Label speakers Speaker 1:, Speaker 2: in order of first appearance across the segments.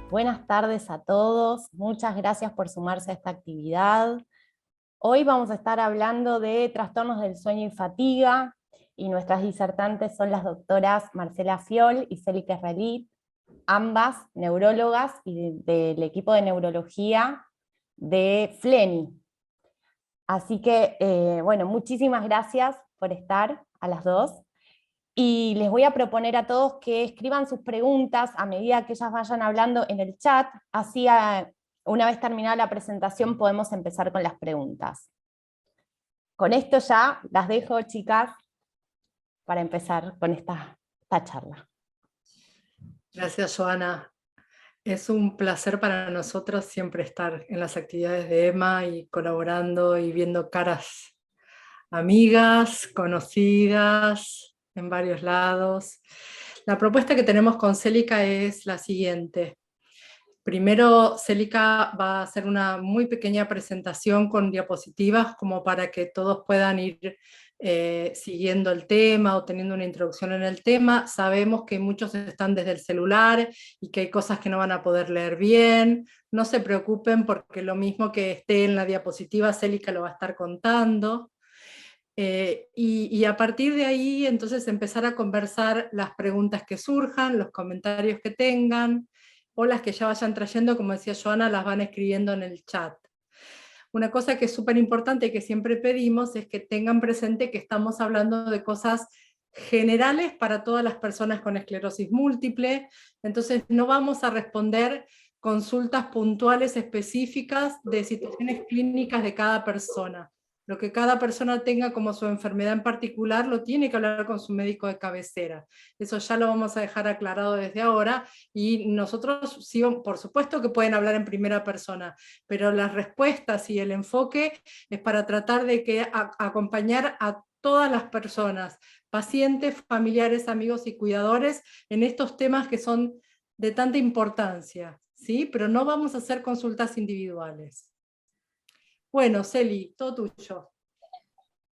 Speaker 1: Buenas tardes a todos, muchas gracias por sumarse a esta actividad. Hoy vamos a estar hablando de trastornos del sueño y fatiga, y nuestras disertantes son las doctoras Marcela Fiol y Célica Relit, ambas neurólogas y del equipo de neurología de FLENI. Así que, bueno, muchísimas gracias por estar a las dos. Y les voy a proponer a todos que escriban sus preguntas a medida que ellas vayan hablando en el chat, así una vez terminada la presentación podemos empezar con las preguntas. Con esto ya las dejo, chicas, para empezar con esta charla.
Speaker 2: Gracias, Joana. Es un placer para nosotros siempre estar en las actividades de EMA y colaborando y viendo caras amigas, conocidas en varios lados. La propuesta que tenemos con Célica es la siguiente. Primero, Célica va a hacer una muy pequeña presentación con diapositivas como para que todos puedan ir siguiendo el tema o teniendo una introducción en el tema. Sabemos que muchos están desde el celular y que hay cosas que no van a poder leer bien. No se preocupen porque lo mismo que esté en la diapositiva, Célica lo va a estar contando. Y a partir de ahí, entonces, empezar a conversar las preguntas que surjan, los comentarios que tengan, o las que ya vayan trayendo, como decía Joana, las van escribiendo en el chat. Una cosa que es súper importante y que siempre pedimos es que tengan presente que estamos hablando de cosas generales para todas las personas con esclerosis múltiple, entonces no vamos a responder consultas puntuales específicas de situaciones clínicas de cada persona. Lo que cada persona tenga como su enfermedad en particular lo tiene que hablar con su médico de cabecera. Eso ya lo vamos a dejar aclarado desde ahora, y nosotros sí, por supuesto que pueden hablar en primera persona, pero las respuestas y el enfoque es para tratar de acompañar a todas las personas, pacientes, familiares, amigos y cuidadores, en estos temas que son de tanta importancia, ¿sí? Pero no vamos a hacer consultas individuales. Bueno, Celi, todo tuyo.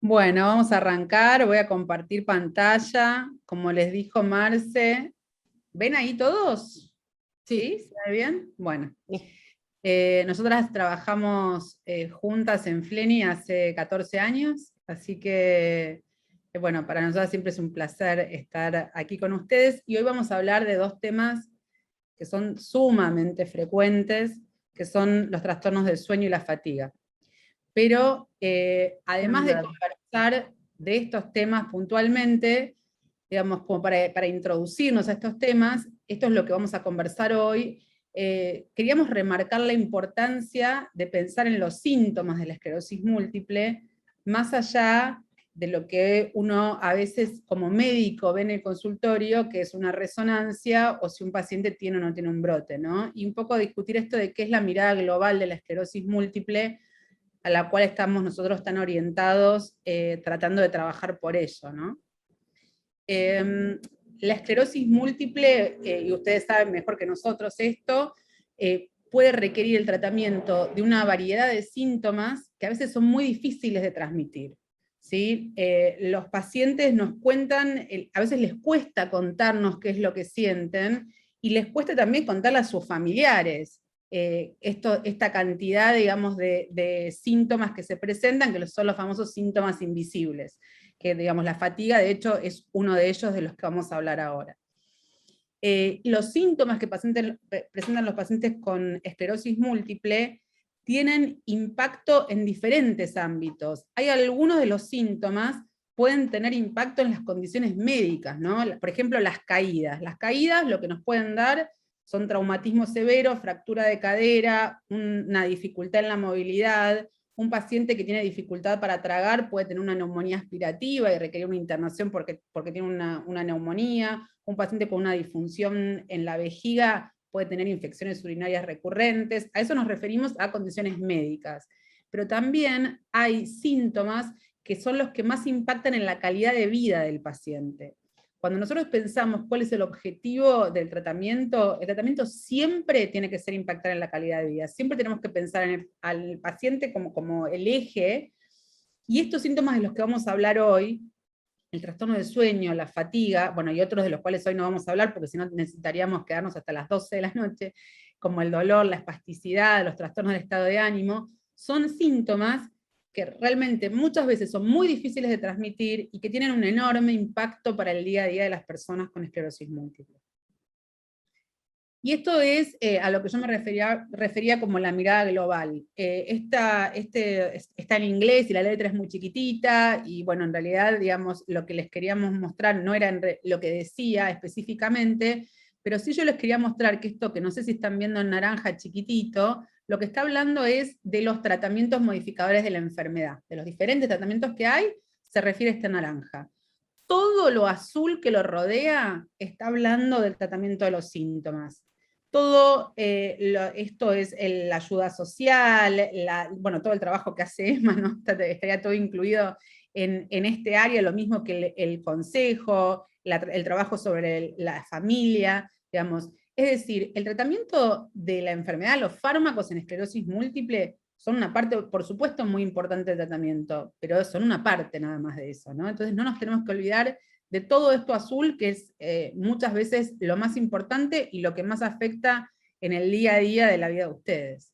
Speaker 3: Bueno, vamos a arrancar, voy a compartir pantalla. Como les dijo Marce, ¿ven ahí todos? ¿Sí? ¿Se ve bien? Bueno. Nosotras trabajamos juntas en FLENI hace 14 años, así que, bueno, para nosotras siempre es un placer estar aquí con ustedes, y hoy vamos a hablar de dos temas que son sumamente frecuentes, que son los trastornos del sueño y la fatiga. Pero además de conversar de estos temas puntualmente, digamos, como para introducirnos a estos temas, esto es lo que vamos a conversar hoy. Queríamos remarcar la importancia de pensar en los síntomas de la esclerosis múltiple, más allá de lo que uno a veces como médico ve en el consultorio, que es una resonancia, o si un paciente tiene o no tiene un brote, ¿no? Y un poco discutir esto de qué es la mirada global de la esclerosis múltiple, a la cual estamos nosotros tan orientados tratando de trabajar por ello, ¿no? La esclerosis múltiple, y ustedes saben mejor que nosotros esto, puede requerir el tratamiento de una variedad de síntomas que a veces son muy difíciles de transmitir, ¿sí? Los pacientes nos cuentan, a veces les cuesta contarnos qué es lo que sienten, y les cuesta también contarle a sus familiares esta cantidad, digamos, de síntomas que se presentan, que son los famosos síntomas invisibles, que, digamos, la fatiga, de hecho, es uno de ellos de los que vamos a hablar ahora. Los síntomas que presentan los pacientes con esclerosis múltiple tienen impacto en diferentes ámbitos. Hay algunos de los síntomas pueden tener impacto en las condiciones médicas, ¿no? Por ejemplo, las caídas. Las caídas lo que nos pueden dar son traumatismo severo, fractura de cadera, una dificultad en la movilidad. Un paciente que tiene dificultad para tragar puede tener una neumonía aspirativa y requerir una internación porque tiene una neumonía. Un paciente con una disfunción en la vejiga puede tener infecciones urinarias recurrentes. A eso nos referimos a condiciones médicas. Pero también hay síntomas que son los que más impactan en la calidad de vida del paciente. Cuando nosotros pensamos cuál es el objetivo del tratamiento, el tratamiento siempre tiene que ser impactar en la calidad de vida. Siempre tenemos que pensar al paciente como el eje, y estos síntomas de los que vamos a hablar hoy, el trastorno del sueño, la fatiga, bueno, y otros de los cuales hoy no vamos a hablar, porque si no necesitaríamos quedarnos hasta las 12 de la noche como el dolor, la espasticidad, los trastornos del estado de ánimo, son síntomas que realmente muchas veces son muy difíciles de transmitir y que tienen un enorme impacto para el día a día de las personas con esclerosis múltiple. Y esto es a lo que yo me refería como la mirada global. Está en inglés y la letra es muy chiquitita, y bueno, en realidad, digamos, lo que les queríamos mostrar no era lo que decía específicamente, pero sí yo les quería mostrar que esto, que no sé si están viendo en naranja chiquitito, lo que está hablando es de los tratamientos modificadores de la enfermedad, de los diferentes tratamientos que hay, se refiere a esta naranja. Todo lo azul que lo rodea está hablando del tratamiento de los síntomas. Todo esto es la ayuda social, bueno, todo el trabajo que hace EMA, ¿no? Estaría todo incluido en este área, lo mismo que el consejo, el trabajo sobre la familia, digamos. Es decir, el tratamiento de la enfermedad, los fármacos en esclerosis múltiple, son una parte, por supuesto, muy importante del tratamiento, pero son una parte nada más de eso, ¿no? Entonces no nos tenemos que olvidar de todo esto azul, que es muchas veces lo más importante y lo que más afecta en el día a día de la vida de ustedes.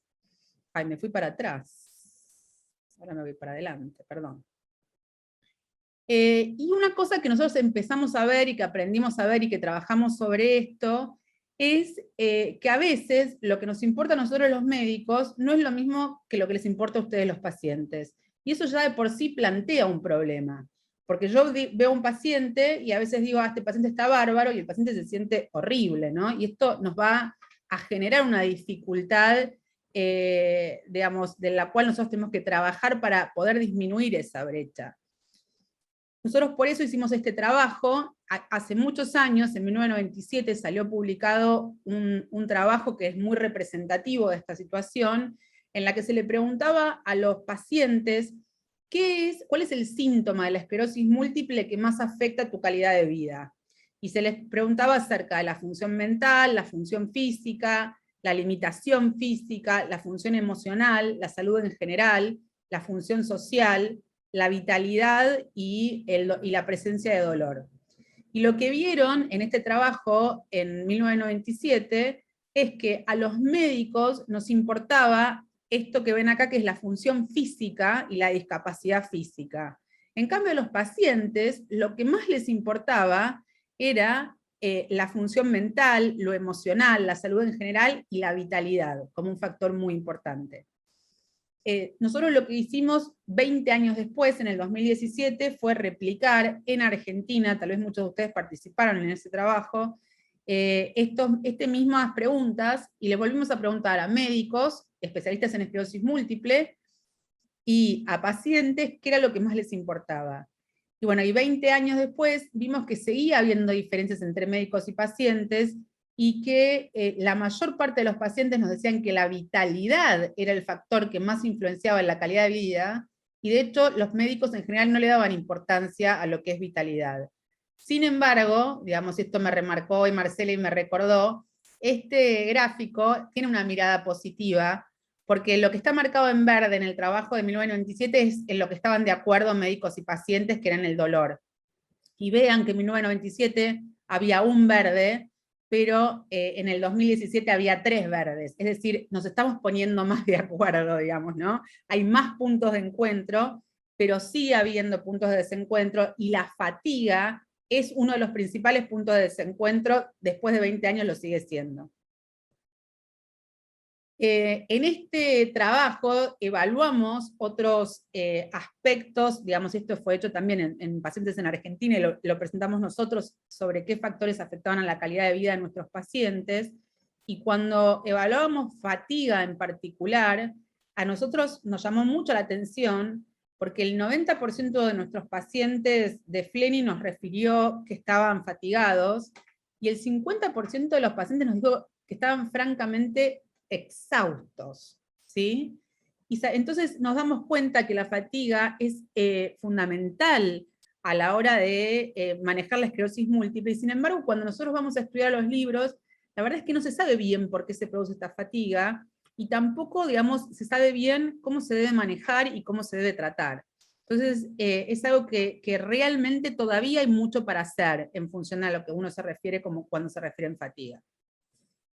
Speaker 3: Ay, me fui para atrás. Ahora me voy para adelante, perdón. Y una cosa que nosotros empezamos a ver y que aprendimos a ver y que trabajamos sobre esto, es que a veces lo que nos importa a nosotros los médicos no es lo mismo que lo que les importa a ustedes los pacientes. Y eso ya de por sí plantea un problema. Porque yo veo a un paciente y a veces digo, este paciente está bárbaro, y el paciente se siente horrible, ¿no? Y esto nos va a generar una dificultad, digamos, de la cual nosotros tenemos que trabajar para poder disminuir esa brecha. Nosotros por eso hicimos este trabajo. Hace muchos años, en 1997, salió publicado un trabajo que es muy representativo de esta situación, en la que se le preguntaba a los pacientes cuál es el síntoma de la esclerosis múltiple que más afecta tu calidad de vida. Y se les preguntaba acerca de la función mental, la función física, la limitación física, la función emocional, la salud en general, la función social, la vitalidad y la presencia de dolor. Y lo que vieron en este trabajo en 1997 es que a los médicos nos importaba esto que ven acá, que es la función física y la discapacidad física. En cambio, a los pacientes lo que más les importaba era la función mental, lo emocional, la salud en general y la vitalidad, como un factor muy importante. Nosotros lo que hicimos 20 años después, en el 2017, fue replicar en Argentina, tal vez muchos de ustedes participaron en ese trabajo, estas mismas preguntas, y les volvimos a preguntar a médicos, especialistas en esclerosis múltiple, y a pacientes qué era lo que más les importaba. Y bueno, y 20 años después vimos que seguía habiendo diferencias entre médicos y pacientes, y que la mayor parte de los pacientes nos decían que la vitalidad era el factor que más influenciaba en la calidad de vida, y de hecho los médicos en general no le daban importancia a lo que es vitalidad. Sin embargo, digamos, esto me remarcó hoy Marcela y me recordó, este gráfico tiene una mirada positiva, porque lo que está marcado en verde en el trabajo de 1997 es en lo que estaban de acuerdo médicos y pacientes, que era en el dolor. Y vean que en 1997 había un verde, pero en el 2017 había 3 verdes. Es decir, nos estamos poniendo más de acuerdo, digamos, ¿no? Hay más puntos de encuentro, pero sigue habiendo puntos de desencuentro, y la fatiga es uno de los principales puntos de desencuentro, después de 20 años lo sigue siendo. En este trabajo evaluamos otros aspectos, digamos, esto fue hecho también en pacientes en Argentina, y lo presentamos nosotros, sobre qué factores afectaban a la calidad de vida de nuestros pacientes, y cuando evaluamos fatiga en particular, a nosotros nos llamó mucho la atención, porque el 90% de nuestros pacientes de FLENI nos refirió que estaban fatigados, y el 50% de los pacientes nos dijo que estaban francamente exhaustos, ¿sí? Y entonces nos damos cuenta que la fatiga es fundamental a la hora de manejar la esclerosis múltiple, y sin embargo, cuando nosotros vamos a estudiar los libros, la verdad es que no se sabe bien por qué se produce esta fatiga, y tampoco, digamos, se sabe bien cómo se debe manejar y cómo se debe tratar. Entonces, es algo que realmente todavía hay mucho para hacer en función a lo que uno se refiere como cuando se refiere en fatiga.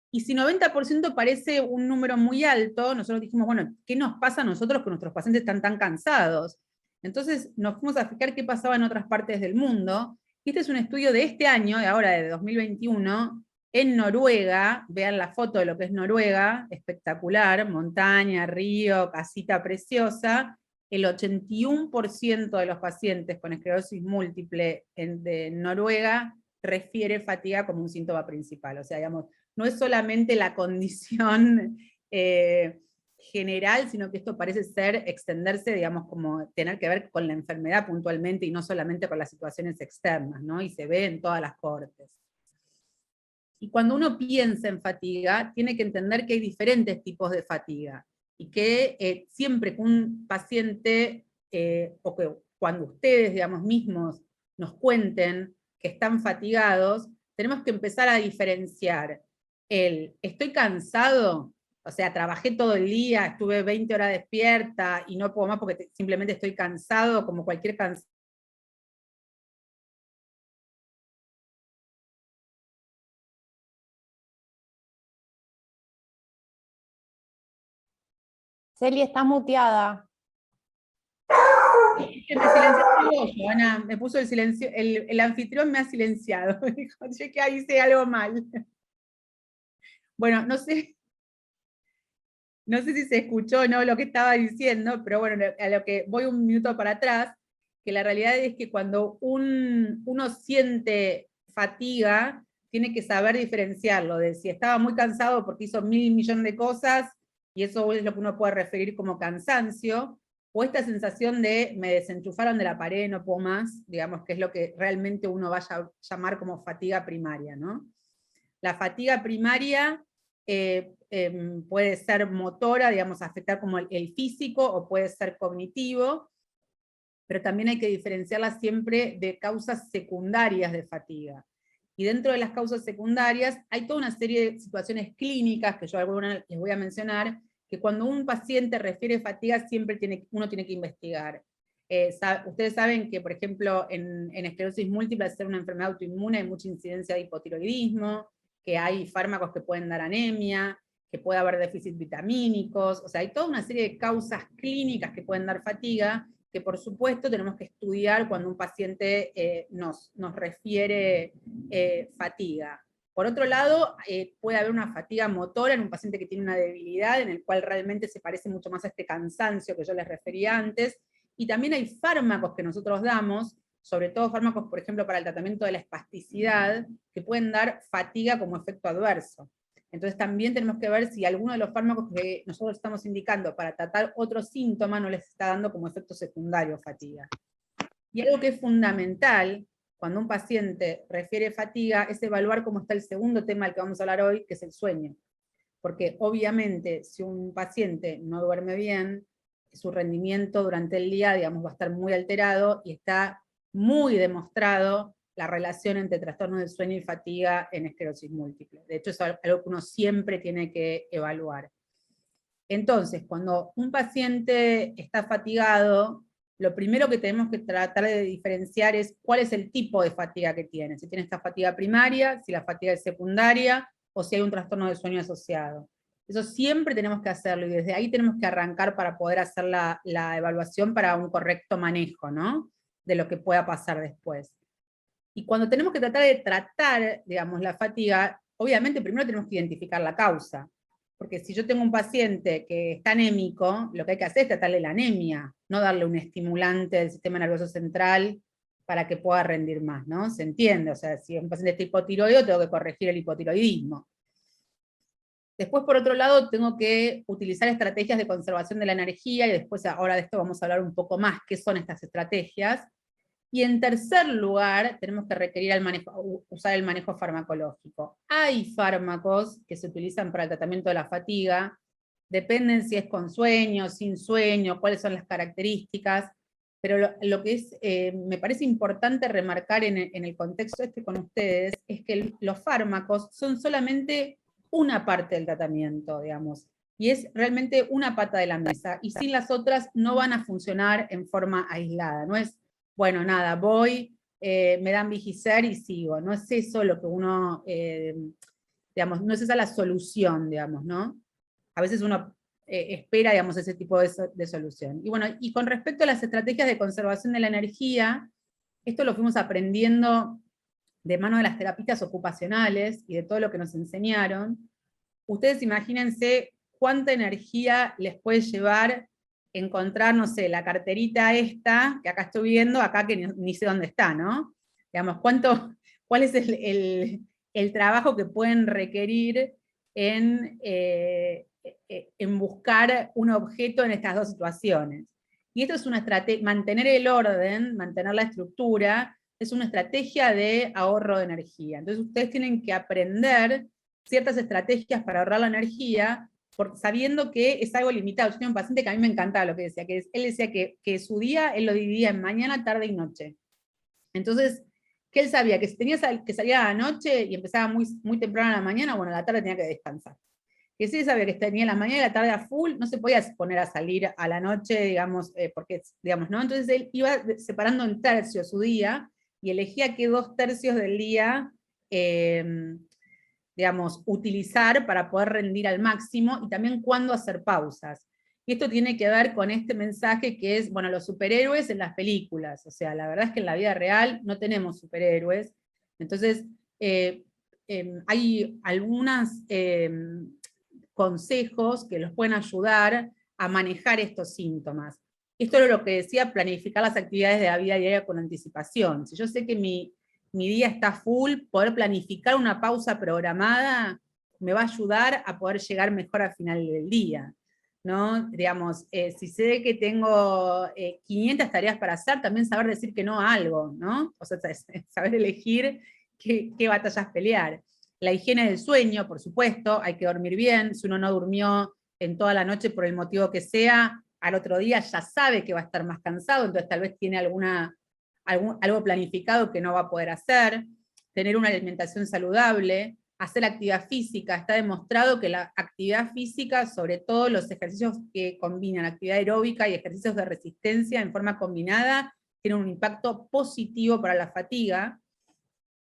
Speaker 3: Y si 90% parece un número muy alto, nosotros dijimos, bueno, ¿qué nos pasa a nosotros que nuestros pacientes están tan cansados? Entonces nos fuimos a fijar qué pasaba en otras partes del mundo. Y este es un estudio de este año, de ahora, de 2021, en Noruega. Vean la foto de lo que es Noruega, espectacular, montaña, río, casita preciosa. El 81% de los pacientes con esclerosis múltiple de Noruega refiere fatiga como un síntoma principal. O sea, digamos, no es solamente la condición general, sino que esto parece extenderse, digamos, como tener que ver con la enfermedad puntualmente y no solamente con las situaciones externas, ¿no? Y se ve en todas las cortes. Y cuando uno piensa en fatiga, tiene que entender que hay diferentes tipos de fatiga, y que siempre que un paciente, o que cuando ustedes, digamos, mismos nos cuenten que están fatigados, tenemos que empezar a diferenciar estoy cansado, o sea, trabajé todo el día, estuve 20 horas despierta y no puedo más porque simplemente estoy cansado, como cualquier cansancio.
Speaker 1: Celi, estás muteada.
Speaker 3: Me silenciaste vos, Joana, me puso el silencio, el anfitrión me ha silenciado, dijo, yo que ahí hice algo mal. Bueno, no sé si se escuchó o no lo que estaba diciendo, pero bueno, a lo que voy un minuto para atrás, que la realidad es que cuando uno siente fatiga, tiene que saber diferenciarlo, de si estaba muy cansado porque hizo 1000 millones de cosas, y eso es lo que uno puede referir como cansancio, o esta sensación de me desenchufaron de la pared, no puedo más, digamos que es lo que realmente uno va a llamar como fatiga primaria, ¿no? La fatiga primaria puede ser motora, digamos, afectar como el físico, o puede ser cognitivo, pero también hay que diferenciarla siempre de causas secundarias de fatiga. Y dentro de las causas secundarias hay toda una serie de situaciones clínicas, que yo algunas les voy a mencionar, que cuando un paciente refiere fatiga siempre uno tiene que investigar. Ustedes saben que, por ejemplo, en esclerosis múltiple, al ser una enfermedad autoinmune, hay mucha incidencia de hipotiroidismo, que hay fármacos que pueden dar anemia, que puede haber déficit vitamínicos, o sea, hay toda una serie de causas clínicas que pueden dar fatiga, que por supuesto tenemos que estudiar cuando un paciente nos refiere fatiga. Por otro lado, puede haber una fatiga motora en un paciente que tiene una debilidad, en el cual realmente se parece mucho más a este cansancio que yo les refería antes, y también hay fármacos que nosotros damos, sobre todo fármacos, por ejemplo, para el tratamiento de la espasticidad, que pueden dar fatiga como efecto adverso. Entonces también tenemos que ver si alguno de los fármacos que nosotros estamos indicando para tratar otro síntoma no les está dando como efecto secundario fatiga. Y algo que es fundamental cuando un paciente refiere fatiga es evaluar cómo está el segundo tema del que vamos a hablar hoy, que es el sueño. Porque obviamente si un paciente no duerme bien, su rendimiento durante el día, digamos, va a estar muy alterado, y está muy demostrado la relación entre trastornos del sueño y fatiga en esclerosis múltiple. De hecho, es algo que uno siempre tiene que evaluar. Entonces, cuando un paciente está fatigado, lo primero que tenemos que tratar de diferenciar es cuál es el tipo de fatiga que tiene. Si tiene esta fatiga primaria, si la fatiga es secundaria, o si hay un trastorno del sueño asociado. Eso siempre tenemos que hacerlo, y desde ahí tenemos que arrancar para poder hacer la evaluación para un correcto manejo, ¿no?, de lo que pueda pasar después. Y cuando tenemos que tratar, digamos, la fatiga, obviamente primero tenemos que identificar la causa. Porque si yo tengo un paciente que está anémico, lo que hay que hacer es tratarle la anemia, no darle un estimulante del sistema nervioso central para que pueda rendir más, ¿no? ¿Se entiende? O sea, si un paciente está hipotiroideo, tengo que corregir el hipotiroidismo. Después, por otro lado, tengo que utilizar estrategias de conservación de la energía, y después, ahora de esto vamos a hablar un poco más, qué son estas estrategias. Y en tercer lugar, tenemos que requerir usar el manejo farmacológico. Hay fármacos que se utilizan para el tratamiento de la fatiga, dependen si es con sueño, sin sueño, cuáles son las características, pero lo que me parece importante remarcar en el contexto con ustedes, es que los fármacos son solamente una parte del tratamiento, digamos, y es realmente una pata de la mesa, y sin las otras no van a funcionar en forma aislada, no es, bueno, nada, voy, me dan Vigiser y sigo. No es eso lo que uno digamos, no es esa la solución, digamos, ¿no? A veces uno espera, digamos, ese tipo de solución. Y bueno, y con respecto a las estrategias de conservación de la energía, esto lo fuimos aprendiendo de mano de las terapistas ocupacionales y de todo lo que nos enseñaron. Ustedes imagínense cuánta energía les puede llevar encontrar, no sé, la carterita esta, que acá estoy viendo, acá que ni sé dónde está, ¿no? Digamos, cuál es el trabajo que pueden requerir en buscar un objeto en estas dos situaciones. Y esto es una estrategia, mantener el orden, mantener la estructura, es una estrategia de ahorro de energía. Entonces ustedes tienen que aprender ciertas estrategias para ahorrar la energía, sabiendo que es algo limitado. Yo tenía un paciente que a mí me encantaba lo que decía, que él decía que su día él lo dividía en mañana, tarde y noche. Entonces, que él sabía que si tenía que salir a la noche y empezaba muy, muy temprano a la mañana, bueno, a la tarde tenía que descansar. Que sí sabía que tenía la mañana y la tarde a full, no se podía poner a salir a la noche, digamos, porque, digamos, ¿no? Entonces él iba separando en tercios su día y elegía qué 2/3 del día, digamos, utilizar para poder rendir al máximo, y también cuándo hacer pausas. Y esto tiene que ver con este mensaje que es, bueno, los superhéroes en las películas. O sea, la verdad es que en la vida real no tenemos superhéroes. Entonces, hay algunos consejos que los pueden ayudar a manejar estos síntomas. Esto es lo que decía, planificar las actividades de la vida diaria con anticipación. Si yo sé que mi día está full, poder planificar una pausa programada me va a ayudar a poder llegar mejor al final del día, ¿no? Digamos, si sé que tengo 500 tareas para hacer, también saber decir que no a algo, ¿no? O sea, saber elegir qué batallas pelear. La higiene del sueño, por supuesto, hay que dormir bien. Si uno no durmió en toda la noche por el motivo que sea, al otro día ya sabe que va a estar más cansado, entonces tal vez tiene algo planificado que no va a poder hacer. Tener una alimentación saludable, hacer actividad física. Está demostrado que la actividad física, sobre todo los ejercicios que combinan actividad aeróbica y ejercicios de resistencia en forma combinada, tienen un impacto positivo para la fatiga.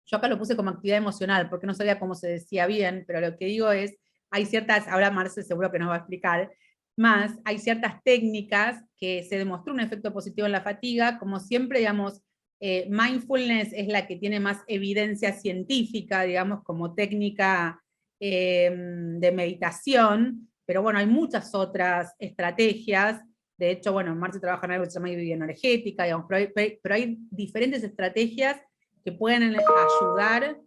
Speaker 3: Yo acá lo puse como actividad emocional, porque no sabía cómo se decía bien, pero lo que digo es, hay ciertas, ahora Marce seguro que nos va a explicar más, hay ciertas técnicas que se demostró un efecto positivo en la fatiga, como siempre, digamos, mindfulness es la que tiene más evidencia científica, digamos, como técnica de meditación, pero bueno, hay muchas otras estrategias. De hecho, bueno, Marce trabaja en algo que se llama bioenergética, digamos, pero hay diferentes estrategias que pueden ayudar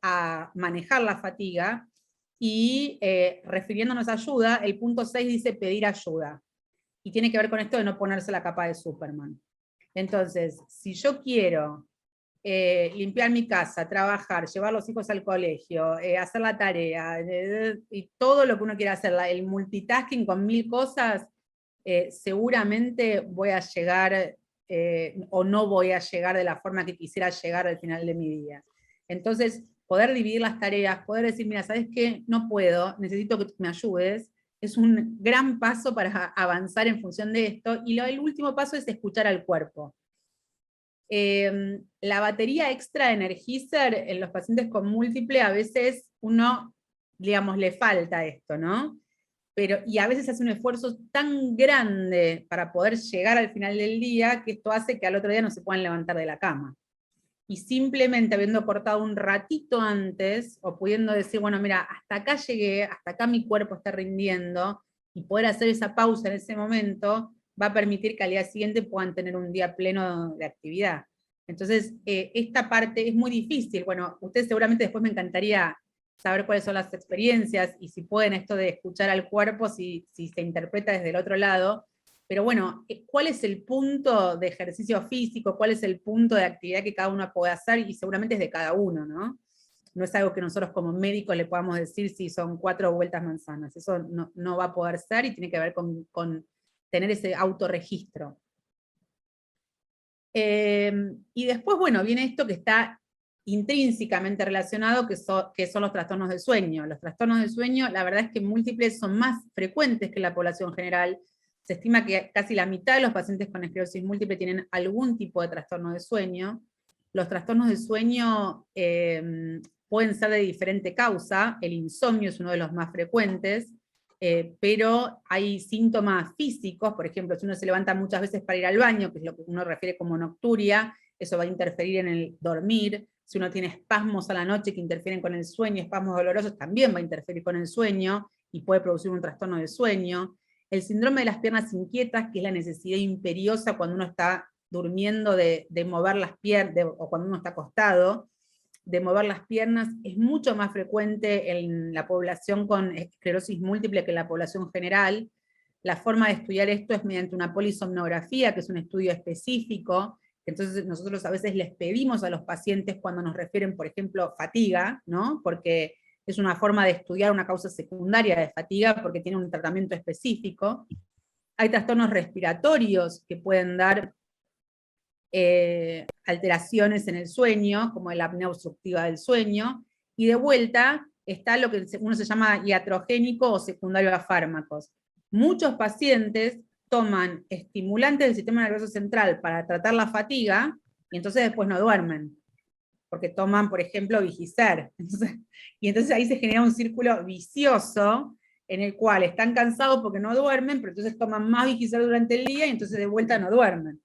Speaker 3: a manejar la fatiga. Y refiriéndonos a ayuda, el punto 6 dice pedir ayuda. Y tiene que ver con esto de no ponerse la capa de Superman. Entonces, si yo quiero limpiar mi casa, trabajar, llevar a los hijos al colegio, hacer la tarea, y todo lo que uno quiera hacer, el multitasking con 1000 cosas, seguramente voy a llegar o no voy a llegar de la forma que quisiera llegar al final de mi día. Entonces, poder dividir las tareas, poder decir, mira, ¿sabes qué? No puedo, necesito que me ayudes, es un gran paso para avanzar en función de esto. Y el último paso es escuchar al cuerpo. La batería extra de Energizer en los pacientes con múltiple, a veces uno, digamos, le falta esto, ¿no? Y a veces hace un esfuerzo tan grande para poder llegar al final del día, que esto hace que al otro día no se puedan levantar de la cama. Y simplemente habiendo cortado un ratito antes, o pudiendo decir, bueno, mira, hasta acá llegué, hasta acá mi cuerpo está rindiendo, y poder hacer esa pausa en ese momento, va a permitir que al día siguiente puedan tener un día pleno de actividad. Entonces, esta parte es muy difícil. Bueno, ustedes seguramente después me encantaría saber cuáles son las experiencias, y si pueden esto de escuchar al cuerpo, si se interpreta desde el otro lado. Pero bueno, ¿cuál es el punto de ejercicio físico? ¿Cuál es el punto de actividad que cada uno puede hacer? Y seguramente es de cada uno, ¿no? No es algo que nosotros como médicos le podamos decir si son 4 vueltas manzanas. Eso no va a poder ser, y tiene que ver con tener ese autorregistro. Y después, bueno, viene esto que está intrínsecamente relacionado, que son los trastornos del sueño. Los trastornos del sueño, la verdad es que múltiples son más frecuentes que en la población general. Se estima que casi la mitad de los pacientes con esclerosis múltiple tienen algún tipo de trastorno de sueño. Los trastornos de sueño pueden ser de diferente causa, el insomnio es uno de los más frecuentes, pero hay síntomas físicos, por ejemplo, si uno se levanta muchas veces para ir al baño, que es lo que uno refiere como nocturia, eso va a interferir en el dormir. Si uno tiene espasmos a la noche que interfieren con el sueño, espasmos dolorosos, también va a interferir con el sueño, y puede producir un trastorno del sueño. El síndrome de las piernas inquietas, que es la necesidad imperiosa cuando uno está durmiendo de mover las piernas, o cuando uno está acostado, de mover las piernas, es mucho más frecuente en la población con esclerosis múltiple que en la población general. La forma de estudiar esto es mediante una polisomnografía, que es un estudio específico. Entonces nosotros a veces les pedimos a los pacientes cuando nos refieren, por ejemplo, fatiga, ¿no? Porque es una forma de estudiar una causa secundaria de fatiga, porque tiene un tratamiento específico. Hay trastornos respiratorios que pueden dar alteraciones en el sueño, como la apnea obstructiva del sueño, y de vuelta está lo que uno se llama iatrogénico o secundario a fármacos. Muchos pacientes toman estimulantes del sistema nervioso central para tratar la fatiga, y entonces después no duermen, porque toman, por ejemplo, Vigiser. Y entonces ahí se genera un círculo vicioso, en el cual están cansados porque no duermen, pero entonces toman más Vigiser durante el día, y entonces de vuelta no duermen.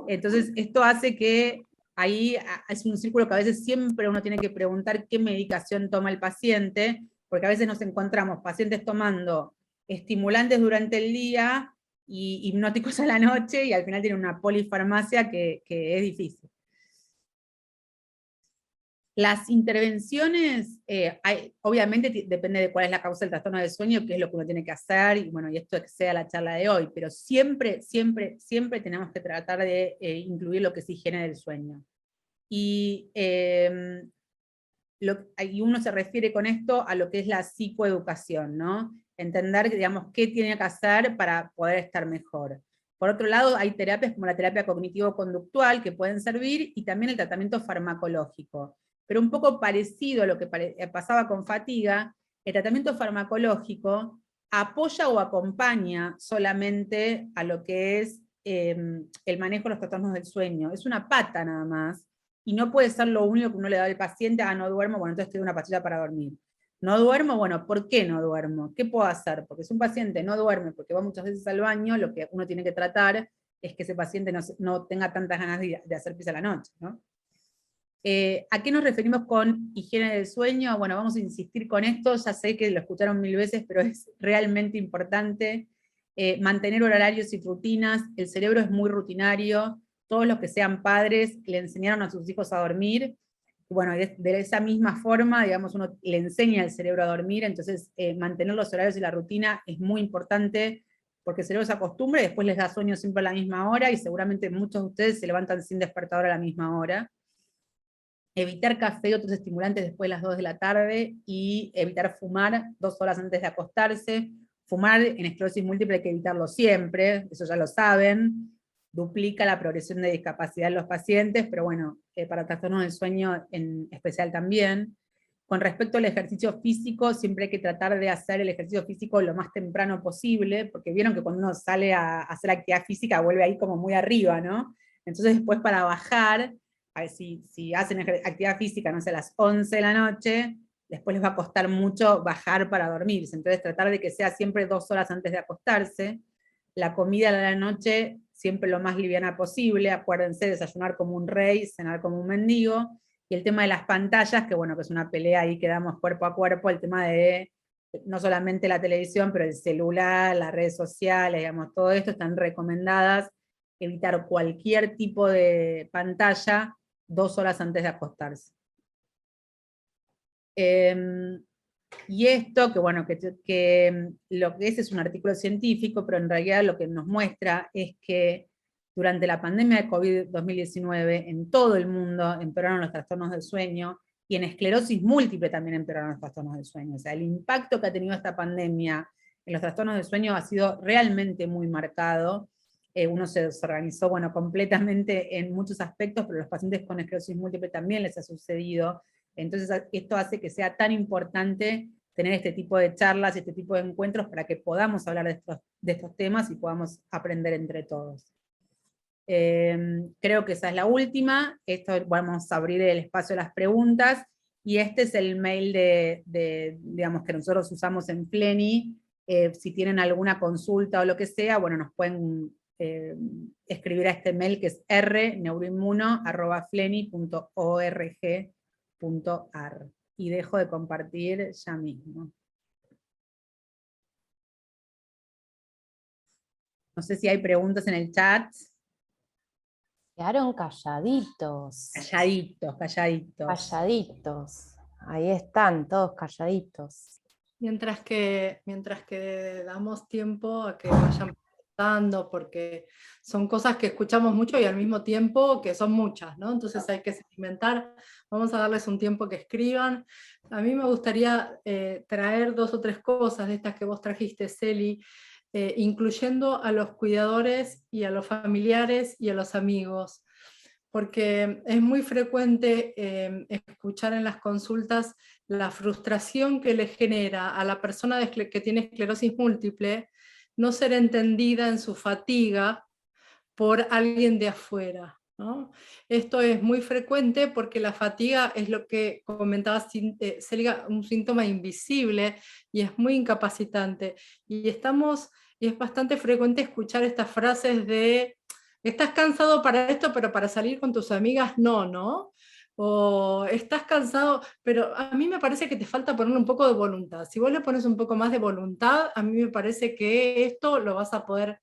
Speaker 3: Entonces, esto hace que ahí es un círculo que a veces siempre uno tiene que preguntar qué medicación toma el paciente, porque a veces nos encontramos pacientes tomando estimulantes durante el día y hipnóticos a la noche, y al final tienen una polifarmacia que es difícil. Las intervenciones, obviamente depende de cuál es la causa del trastorno del sueño, qué es lo que uno tiene que hacer, y bueno, y esto excede a la charla de hoy, pero siempre, siempre, siempre tenemos que tratar de incluir lo que es higiene del sueño. Y uno se refiere con esto a lo que es la psicoeducación, ¿no? Entender, digamos, qué tiene que hacer para poder estar mejor. Por otro lado, hay terapias como la terapia cognitivo-conductual que pueden servir, y también el tratamiento farmacológico. Pero un poco parecido a lo que pasaba con fatiga, el tratamiento farmacológico apoya o acompaña solamente a lo que es el manejo de los trastornos del sueño. Es una pata nada más, y no puede ser lo único que uno le da al paciente. No duermo, bueno, entonces te doy una pastilla para dormir. No duermo, bueno, ¿por qué no duermo? ¿Qué puedo hacer? Porque si un paciente no duerme porque va muchas veces al baño, lo que uno tiene que tratar es que ese paciente no tenga tantas ganas de hacer pis a la noche, ¿no? ¿A qué nos referimos con higiene del sueño? Bueno, vamos a insistir con esto, ya sé que lo escucharon 1000 veces, pero es realmente importante mantener horarios y rutinas. El cerebro es muy rutinario, todos los que sean padres le enseñaron a sus hijos a dormir, bueno, de esa misma forma, digamos, uno le enseña al cerebro a dormir, entonces mantener los horarios y la rutina es muy importante, porque el cerebro se acostumbra y después les da sueño siempre a la misma hora, y seguramente muchos de ustedes se levantan sin despertador a la misma hora. Evitar café y otros estimulantes después de las 2 de la tarde, y evitar fumar 2 horas antes de acostarse. Fumar en esclerosis múltiple hay que evitarlo siempre, eso ya lo saben, duplica la progresión de discapacidad en los pacientes, pero bueno, para trastornos del sueño en especial también. Con respecto al ejercicio físico, siempre hay que tratar de hacer el ejercicio físico lo más temprano posible, porque vieron que cuando uno sale a hacer actividad física vuelve ahí como muy arriba, ¿no? Entonces después para bajar, a ver, si hacen actividad física, no sé, a las 11 de la noche, después les va a costar mucho bajar para dormirse. Entonces tratar de que sea siempre 2 horas antes de acostarse. La comida de la noche siempre lo más liviana posible, acuérdense, desayunar como un rey, cenar como un mendigo. Y el tema de las pantallas, que bueno, que es una pelea ahí que damos cuerpo a cuerpo, el tema de no solamente la televisión, pero el celular, las redes sociales, digamos, todo esto están recomendadas. Evitar cualquier tipo de pantalla 2 horas antes de acostarse. Y esto, que bueno, que lo que es un artículo científico, pero en realidad lo que nos muestra es que durante la pandemia de COVID-2019, en todo el mundo empeoraron los trastornos del sueño, y en esclerosis múltiple también empeoraron los trastornos del sueño. O sea, el impacto que ha tenido esta pandemia en los trastornos del sueño ha sido realmente muy marcado. Uno se desorganizó, bueno, completamente en muchos aspectos, pero a los pacientes con esclerosis múltiple también les ha sucedido. Entonces esto hace que sea tan importante tener este tipo de charlas, este tipo de encuentros, para que podamos hablar de estos temas y podamos aprender entre todos. Creo que esa es la última. Esto, vamos a abrir el espacio a las preguntas, Y este es el mail digamos, que nosotros usamos en Fleni. Si tienen alguna consulta o lo que sea, bueno, nos pueden escribir a este mail que es rneuroinmuno@fleni.org.ar. Y dejo de compartir ya mismo. No sé si hay preguntas en el chat.
Speaker 1: Quedaron calladitos.
Speaker 3: Calladitos, calladitos.
Speaker 1: Calladitos. Ahí están, todos calladitos.
Speaker 2: Mientras que damos tiempo a que vayan preguntando, porque son cosas que escuchamos mucho y al mismo tiempo que son muchas, ¿no? Entonces hay que segmentar. Vamos a darles un tiempo que escriban. A mí me gustaría traer 2 o 3 cosas de estas que vos trajiste, Celi, incluyendo a los cuidadores y a los familiares y a los amigos, porque es muy frecuente escuchar en las consultas la frustración que le genera a la persona que tiene esclerosis múltiple no ser entendida en su fatiga por alguien de afuera, ¿no? Esto es muy frecuente porque la fatiga es lo que comentaba Celia, un síntoma invisible y es muy incapacitante. Y es bastante frecuente escuchar estas frases de estás cansado para esto, pero para salir con tus amigas no, ¿no? O estás cansado, pero a mí me parece que te falta ponerle un poco de voluntad. Si vos le pones un poco más de voluntad, a mí me parece que esto lo vas a poder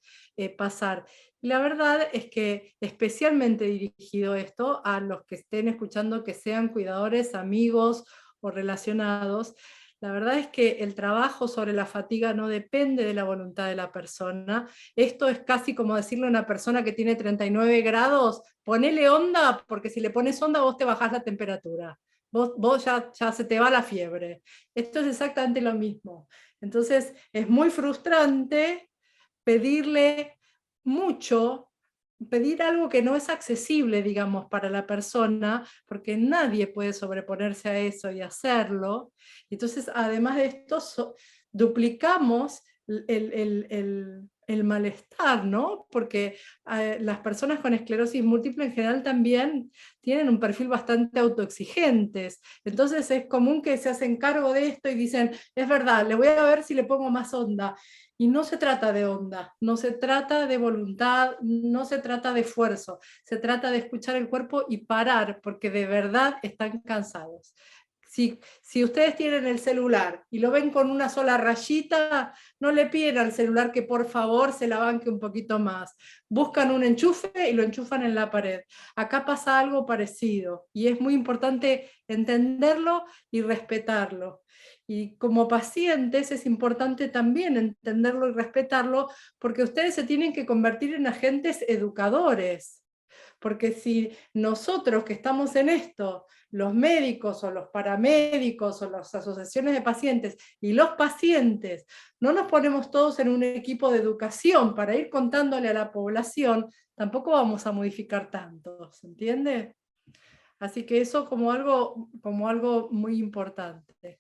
Speaker 2: pasar. Y la verdad es que especialmente dirigido esto a los que estén escuchando que sean cuidadores, amigos o relacionados, la verdad es que el trabajo sobre la fatiga no depende de la voluntad de la persona. Esto es casi como decirle a una persona que tiene 39 grados, ponele onda, porque si le pones onda vos te bajás la temperatura. Vos ya se te va la fiebre. Esto es exactamente lo mismo. Entonces es muy frustrante pedirle mucho, pedir algo que no es accesible, digamos, para la persona, porque nadie puede sobreponerse a eso y hacerlo. Entonces, además de esto, duplicamos el malestar, ¿no? Porque las personas con esclerosis múltiple en general también tienen un perfil bastante autoexigentes. Entonces es común que se hacen cargo de esto y dicen, es verdad, le voy a ver si le pongo más onda. Y no se trata de onda, no se trata de voluntad, no se trata de esfuerzo, se trata de escuchar el cuerpo y parar, porque de verdad están cansados. Si ustedes tienen el celular y lo ven con una sola rayita, no le piden al celular que por favor se la banque un poquito más. Buscan un enchufe y lo enchufan en la pared. Acá pasa algo parecido y es muy importante entenderlo y respetarlo. Y como pacientes es importante también entenderlo y respetarlo, porque ustedes se tienen que convertir en agentes educadores. Porque si nosotros que estamos en esto, los médicos o los paramédicos o las asociaciones de pacientes y los pacientes, no nos ponemos todos en un equipo de educación para ir contándole a la población, tampoco vamos a modificar tanto, ¿se entiende? Así que eso como algo muy importante.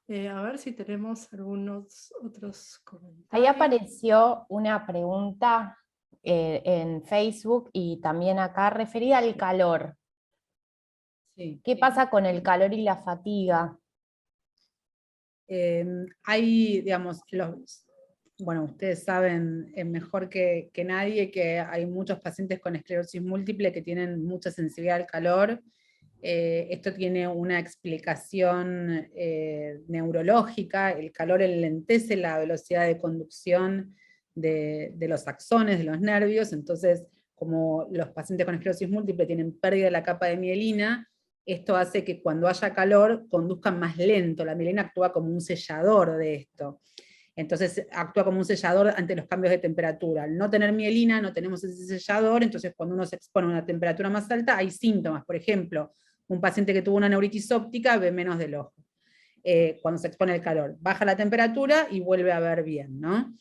Speaker 2: A ver si tenemos algunos otros comentarios.
Speaker 1: Ahí apareció una pregunta en Facebook y también acá referida al calor.
Speaker 3: Sí.
Speaker 1: ¿Qué pasa con el calor y la fatiga?
Speaker 3: Hay, digamos, bueno, ustedes saben mejor que nadie que hay muchos pacientes con esclerosis múltiple que tienen mucha sensibilidad al calor. Esto tiene una explicación neurológica. El calor enlentece la velocidad de conducción de los axones, de los nervios. Entonces, como los pacientes con esclerosis múltiple tienen pérdida de la capa de mielina, esto hace que cuando haya calor conduzcan más lento. La mielina actúa como un sellador de esto. Entonces actúa como un sellador ante los cambios de temperatura. Al no tener mielina, no tenemos ese sellador, entonces cuando uno se expone a una temperatura más alta, hay síntomas. Por ejemplo, un paciente que tuvo una neuritis óptica ve menos del ojo. Cuando se expone al calor. Baja la temperatura y vuelve a ver bien, ¿no?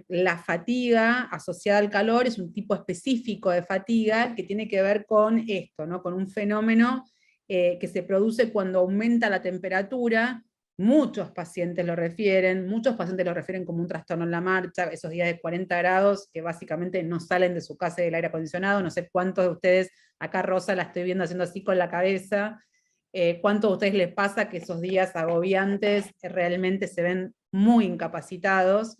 Speaker 3: La fatiga asociada al calor es un tipo específico de fatiga que tiene que ver con esto, ¿no? Con un fenómeno que se produce cuando aumenta la temperatura. Muchos pacientes lo refieren como un trastorno en la marcha, esos días de 40 grados que básicamente no salen de su casa y del aire acondicionado. No sé cuántos de ustedes, acá Rosa la estoy viendo haciendo así con la cabeza, ¿Cuánto a ustedes les pasa que esos días agobiantes realmente se ven muy incapacitados?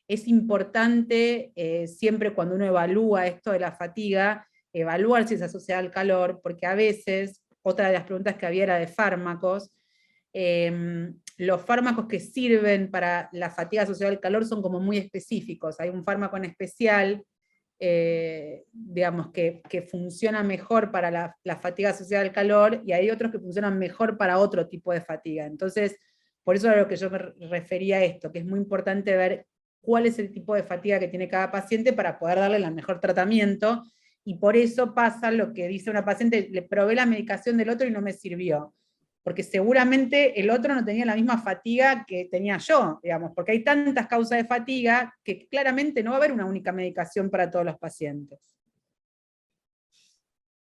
Speaker 3: Es importante siempre cuando uno evalúa esto de la fatiga, evaluar si es asociada al calor, porque a veces, otra de las preguntas que había era de fármacos, los fármacos que sirven para la fatiga asociada al calor son como muy específicos. Hay un fármaco en especial, digamos, que funciona mejor para la fatiga asociada al calor, y hay otros que funcionan mejor para otro tipo de fatiga. Entonces, por eso es a lo que yo me refería a esto, que es muy importante ver cuál es el tipo de fatiga que tiene cada paciente para poder darle el mejor tratamiento, y por eso pasa lo que dice una paciente: le probé la medicación del otro y no me sirvió, porque seguramente el otro no tenía la misma fatiga que tenía yo, digamos, porque hay tantas causas de fatiga que claramente no va a haber una única medicación para todos los pacientes.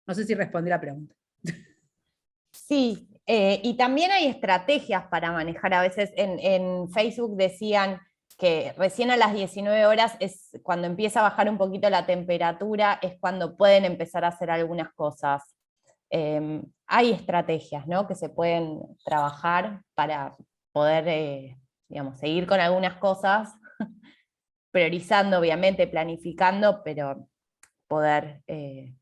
Speaker 3: No sé si respondí la pregunta.
Speaker 1: Sí, y también hay estrategias para manejar. A veces en Facebook decían que recién a las 19 horas es cuando empieza a bajar un poquito la temperatura, es cuando pueden empezar a hacer algunas cosas. Hay estrategias, ¿no?, que se pueden trabajar para poder, digamos, seguir con algunas cosas, priorizando, obviamente, planificando, pero poder...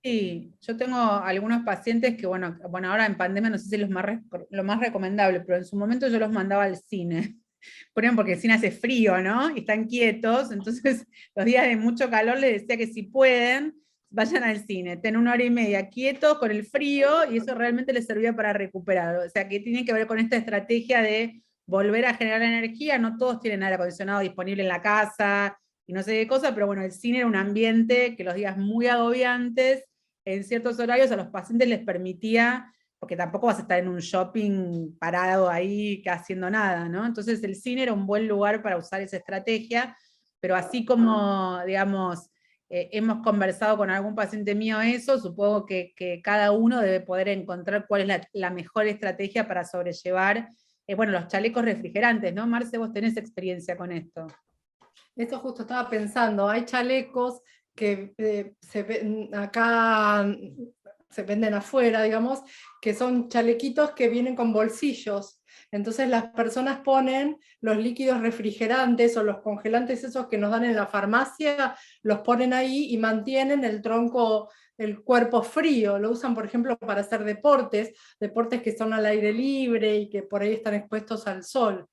Speaker 3: Sí, yo tengo algunos pacientes que, bueno, ahora en pandemia no sé si es lo más recomendable, pero en su momento yo los mandaba al cine. Ponen porque el cine hace frío, ¿no? Y están quietos, entonces los días de mucho calor les decía que si pueden, vayan al cine, estén 1 hora y media quietos con el frío, y eso realmente les servía para recuperar. O sea, que tiene que ver con esta estrategia de volver a generar energía. No todos tienen aire acondicionado disponible en la casa, y no sé qué cosa, pero bueno, el cine era un ambiente que los días muy agobiantes, en ciertos horarios, a los pacientes les permitía, porque tampoco vas a estar en un shopping parado ahí haciendo nada, ¿no? Entonces el cine era un buen lugar para usar esa estrategia, pero así como, digamos, hemos conversado con algún paciente mío eso, supongo que cada uno debe poder encontrar cuál es la mejor estrategia para sobrellevar, bueno, los chalecos refrigerantes, ¿no? Marce, vos tenés experiencia con esto.
Speaker 2: Esto justo estaba pensando, hay chalecos que acá se venden afuera, digamos, que son chalequitos que vienen con bolsillos. Entonces las personas ponen los líquidos refrigerantes o los congelantes esos que nos dan en la farmacia, los ponen ahí y mantienen el tronco, el cuerpo frío. Lo usan, por ejemplo, para hacer deportes que son al aire libre y que por ahí están expuestos al sol.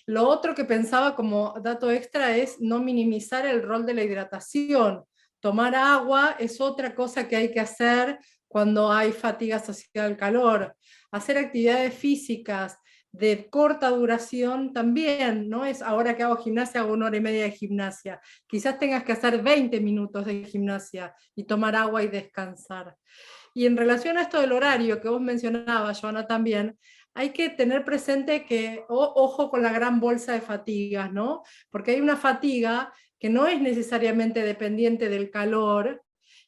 Speaker 2: Lo otro que pensaba como dato extra es no minimizar el rol de la hidratación. Tomar agua es otra cosa que hay que hacer cuando hay fatiga asociada al calor. Hacer actividades físicas de corta duración también, no es ahora que hago gimnasia, hago 1 hora y media de gimnasia. Quizás tengas que hacer 20 minutos de gimnasia y tomar agua y descansar. Y en relación a esto del horario que vos mencionabas, Joana, también, hay que tener presente que, ojo con la gran bolsa de fatigas, ¿no? Porque hay una fatiga que no es necesariamente dependiente del calor,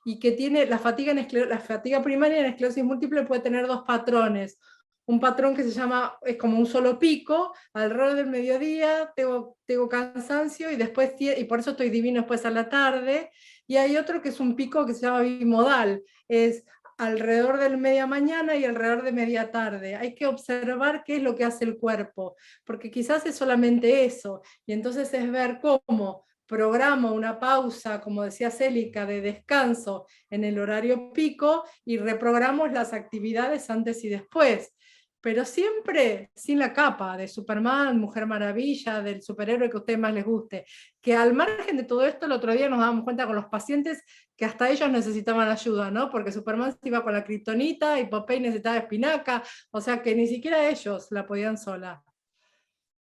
Speaker 2: y que tiene la fatiga primaria en esclerosis múltiple puede tener dos patrones. Un patrón que se llama, es como un solo pico, alrededor del mediodía tengo cansancio y después, y por eso estoy divino después a la tarde, y hay otro que es un pico que se llama bimodal, es alrededor del media mañana y alrededor de media tarde. Hay que observar qué es lo que hace el cuerpo, porque quizás es solamente eso, y entonces es ver cómo programo una pausa, como decía Célica, de descanso en el horario pico, y reprogramo las actividades antes y después. Pero siempre sin la capa de Superman, Mujer Maravilla, del superhéroe que a ustedes más les guste. Que al margen de todo esto, el otro día nos dábamos cuenta con los pacientes que hasta ellos necesitaban ayuda, ¿no? Porque Superman se iba con la kriptonita y Popeye necesitaba espinaca, o sea que ni siquiera ellos la podían sola.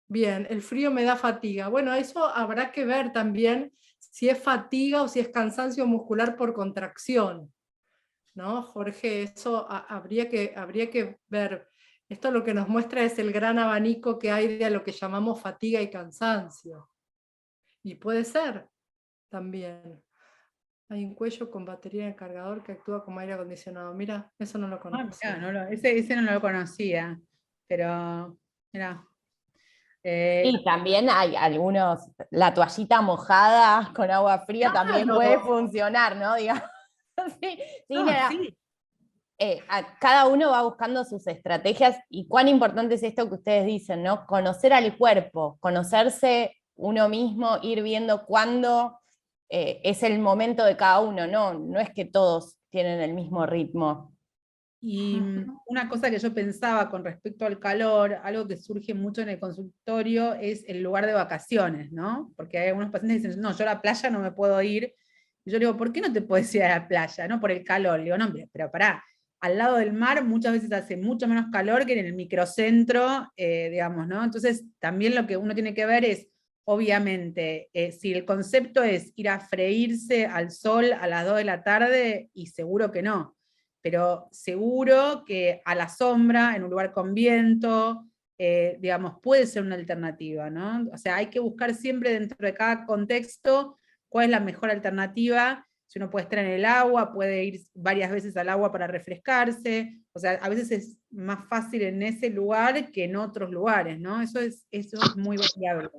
Speaker 2: Bien, el frío me da fatiga. Bueno, eso habrá que ver también si es fatiga o si es cansancio muscular por contracción, ¿no, Jorge? Eso habría que ver. Esto lo que nos muestra es el gran abanico que hay de lo que llamamos fatiga y cansancio. Y puede ser también. Hay un cuello con batería en el cargador que actúa como aire acondicionado. Mira, eso no lo conocía.
Speaker 3: Ese no lo conocía, pero mira.
Speaker 1: Y también hay algunos, la toallita mojada con agua fría también puede funcionar, ¿no? Digamos. Sí,
Speaker 3: No, sí.
Speaker 1: cada uno va buscando sus estrategias, y cuán importante es esto que ustedes dicen, ¿no? Conocer al cuerpo, conocerse uno mismo, ir viendo cuándo es el momento de cada uno, no es que todos tienen el mismo ritmo.
Speaker 3: Y una cosa que yo pensaba con respecto al calor, algo que surge mucho en el consultorio, es el lugar de vacaciones, ¿no? Porque hay algunos pacientes que dicen, no, yo a la playa no me puedo ir. Y yo le digo, ¿por qué no te puedes ir a la playa? No, por el calor. Le digo, no, pero pará, al lado del mar muchas veces hace mucho menos calor que en el microcentro, digamos, ¿no? Entonces, también lo que uno tiene que ver es, obviamente, si el concepto es ir a freírse al sol a las 2 de la tarde, y seguro que no, pero seguro que a la sombra, en un lugar con viento, digamos, puede ser una alternativa, ¿no? O sea, hay que buscar siempre dentro de cada contexto cuál es la mejor alternativa. Si uno puede estar en el agua, puede ir varias veces al agua para refrescarse, o sea, a veces es más fácil en ese lugar que en otros lugares, ¿no? Eso es muy variable.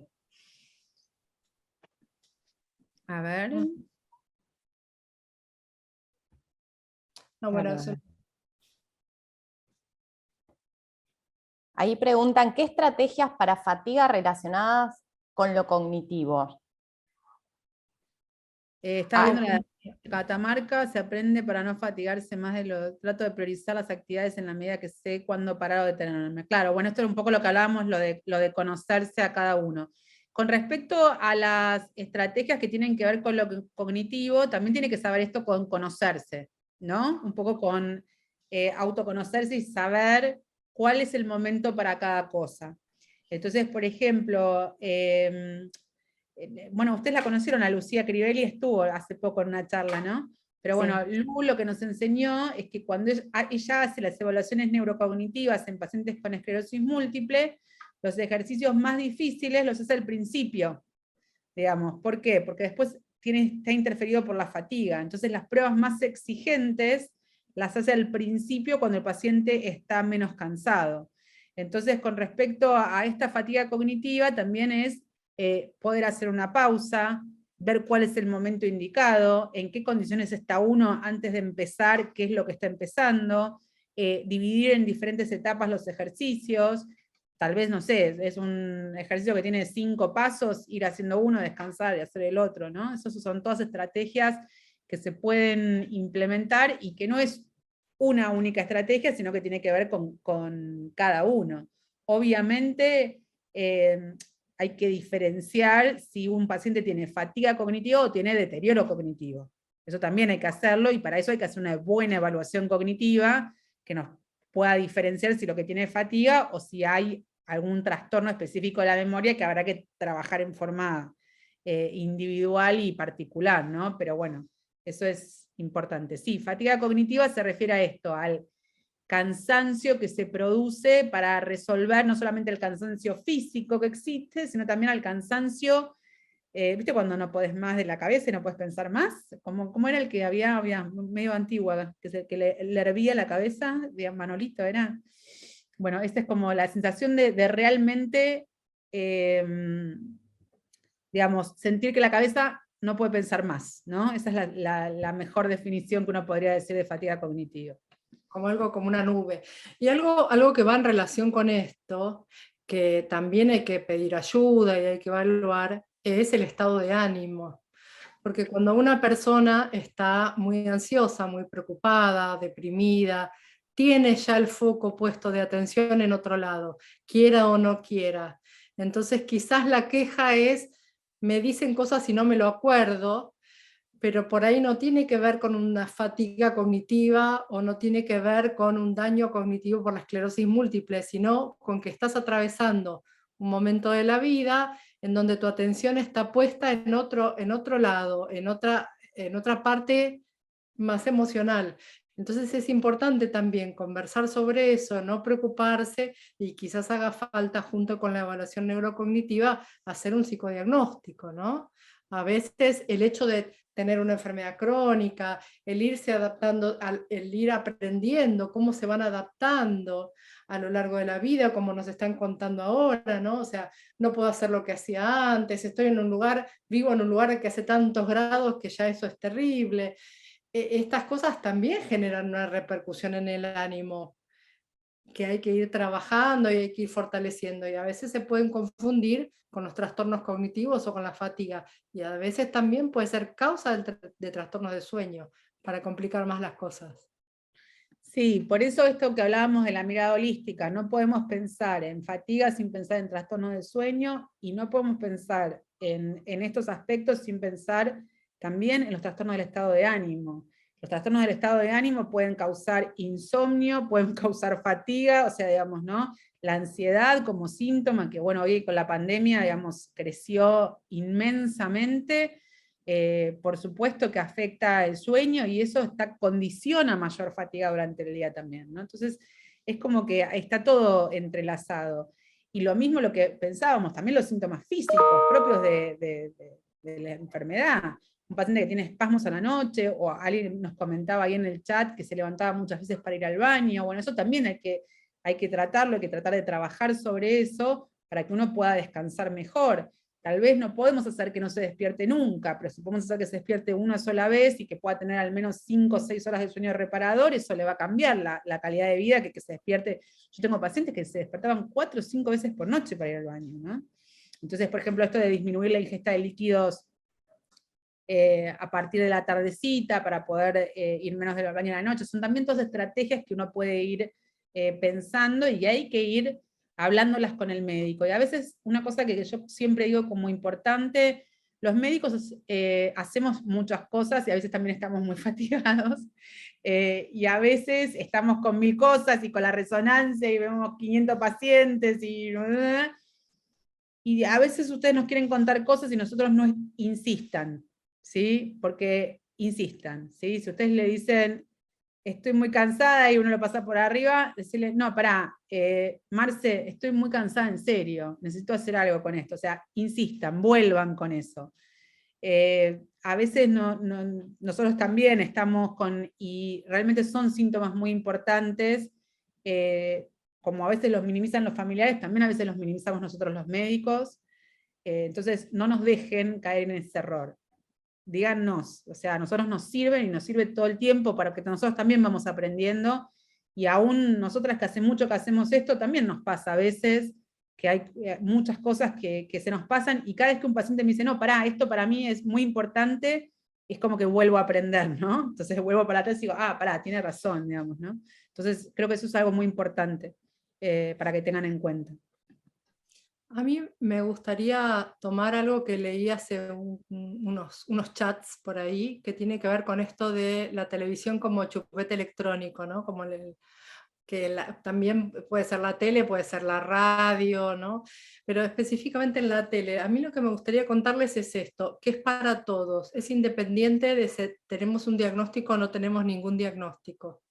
Speaker 3: A ver.
Speaker 2: No, bueno, eso.
Speaker 1: Ahí preguntan, ¿qué estrategias para fatiga relacionadas con lo cognitivo?
Speaker 3: Estaba viendo la Catamarca, se aprende para no fatigarse más de lo, trato de priorizar las actividades en la medida que sé cuándo parar o detenerme. Claro, bueno, esto es un poco lo que hablábamos, lo de conocerse a cada uno. Con respecto a las estrategias que tienen que ver con lo cognitivo, también tiene que saber esto con conocerse, ¿no? Un poco con autoconocerse y saber cuál es el momento para cada cosa. Entonces, por ejemplo, bueno, ustedes la conocieron, a Lucía Crivelli, estuvo hace poco en una charla, ¿no? Pero bueno,
Speaker 1: Sí.
Speaker 3: Lu lo que nos enseñó es que cuando ella hace las evaluaciones neurocognitivas en pacientes con esclerosis múltiple, los ejercicios más difíciles los hace al principio, digamos. ¿Por qué? Porque después está interferido por la fatiga. Entonces las pruebas más exigentes las hace al principio cuando el paciente está menos cansado. Entonces, con respecto a esta fatiga cognitiva, también es poder hacer una pausa, ver cuál es el momento indicado, en qué condiciones está uno antes de empezar, qué es lo que está empezando, dividir en diferentes etapas los ejercicios. Tal vez, no sé, es un ejercicio que tiene 5 pasos, ir haciendo uno, descansar y hacer el otro, ¿no? Esas son todas estrategias que se pueden implementar y que no es una única estrategia, sino que tiene que ver con cada uno. Obviamente, hay que diferenciar si un paciente tiene fatiga cognitiva o tiene deterioro cognitivo. Eso también hay que hacerlo, y para eso hay que hacer una buena evaluación cognitiva que nos pueda diferenciar si lo que tiene es fatiga o si hay algún trastorno específico de la memoria que habrá que trabajar en forma individual y particular, ¿no? Pero bueno, eso es importante. Sí, fatiga cognitiva se refiere a esto, al cansancio que se produce para resolver no solamente el cansancio físico que existe, sino también al cansancio, ¿viste cuando no podés más de la cabeza y no podés pensar más? ¿Cómo era el que había medio antigua, que le hervía la cabeza? De Manolito era. Bueno, esta es como la sensación de realmente, digamos, sentir que la cabeza no puede pensar más, ¿no? Esa es la mejor definición que uno podría decir de fatiga cognitiva.
Speaker 2: Como algo como una nube. Y algo que va en relación con esto, que también hay que pedir ayuda y hay que evaluar, es el estado de ánimo. Porque cuando una persona está muy ansiosa, muy preocupada, deprimida, tiene ya el foco puesto de atención en otro lado, quiera o no quiera. Entonces quizás la queja es, me dicen cosas y no me lo acuerdo, pero por ahí no tiene que ver con una fatiga cognitiva o no tiene que ver con un daño cognitivo por la esclerosis múltiple, sino con que estás atravesando un momento de la vida en donde tu atención está puesta en otro lado, en otra parte más emocional. Entonces es importante también conversar sobre eso, no preocuparse, y quizás haga falta, junto con la evaluación neurocognitiva, hacer un psicodiagnóstico, ¿no? A veces el hecho de tener una enfermedad crónica, el irse adaptando, el ir aprendiendo cómo se van adaptando a lo largo de la vida, como nos están contando ahora, ¿no? O sea, no puedo hacer lo que hacía antes, estoy en un lugar, vivo en un lugar que hace tantos grados que ya eso es terrible. estas cosas también generan una repercusión en el ánimo, que hay que ir trabajando y hay que ir fortaleciendo, y a veces se pueden confundir con los trastornos cognitivos o con la fatiga, y a veces también puede ser causa de trastornos de sueño, para complicar más las cosas.
Speaker 3: Sí, por eso esto que hablábamos de la mirada holística, no podemos pensar en fatiga sin pensar en trastornos de sueño, y no podemos pensar en estos aspectos sin pensar también en los trastornos del estado de ánimo. Los trastornos del estado de ánimo pueden causar insomnio, pueden causar fatiga, o sea, digamos, ¿no? La ansiedad como síntoma, que bueno, hoy con la pandemia, digamos, creció inmensamente. Por supuesto que afecta el sueño, y eso condiciona mayor fatiga durante el día también, ¿no? Entonces, es como que está todo entrelazado. Y lo mismo lo que pensábamos, también los síntomas físicos propios de la enfermedad. Un paciente que tiene espasmos a la noche, o alguien nos comentaba ahí en el chat que se levantaba muchas veces para ir al baño. Bueno, eso también hay que tratarlo, hay que tratar de trabajar sobre eso para que uno pueda descansar mejor. Tal vez no podemos hacer que no se despierte nunca, pero si podemos hacer que se despierte una sola vez y que pueda tener al menos 5 o 6 horas de sueño reparador, eso le va a cambiar la calidad de vida, que se despierte. Yo tengo pacientes que se despertaban 4 o 5 veces por noche para ir al baño, ¿no? Entonces, por ejemplo, esto de disminuir la ingesta de líquidos a partir de la tardecita para poder ir menos del baño en la noche, son también todas estrategias que uno puede ir pensando, y hay que ir hablándolas con el médico. Y a veces una cosa que yo siempre digo como importante, los médicos hacemos muchas cosas y a veces también estamos muy fatigados, y a veces estamos con 1000 cosas y con la resonancia y vemos 500 pacientes y a veces ustedes nos quieren contar cosas y nosotros no insistan, ¿sí? Porque insistan, ¿sí? Si ustedes le dicen, estoy muy cansada, y uno lo pasa por arriba, decirle, no, pará, Marce, estoy muy cansada en serio, necesito hacer algo con esto. O sea, insistan, vuelvan con eso. A veces nosotros también estamos y realmente son síntomas muy importantes, como a veces los minimizan los familiares, también a veces los minimizamos nosotros los médicos. Entonces, no nos dejen caer en ese error. Díganos, o sea, a nosotros nos sirven y nos sirve todo el tiempo para que nosotros también vamos aprendiendo, y aún nosotras que hace mucho que hacemos esto, también nos pasa a veces que hay muchas cosas que se nos pasan, y cada vez que un paciente me dice, no, pará, esto para mí es muy importante, es como que vuelvo a aprender, ¿no? Entonces vuelvo para atrás y digo, pará, tiene razón, digamos, ¿no? Entonces creo que eso es algo muy importante para que tengan en cuenta.
Speaker 2: A mí me gustaría tomar algo que leí hace unos chats por ahí, que tiene que ver con esto de la televisión como chupete electrónico, ¿no? Como también puede ser la tele, puede ser la radio, ¿no? Pero específicamente en la tele, a mí lo que me gustaría contarles es esto, que es para todos, es independiente de si tenemos un diagnóstico o no tenemos ningún diagnóstico.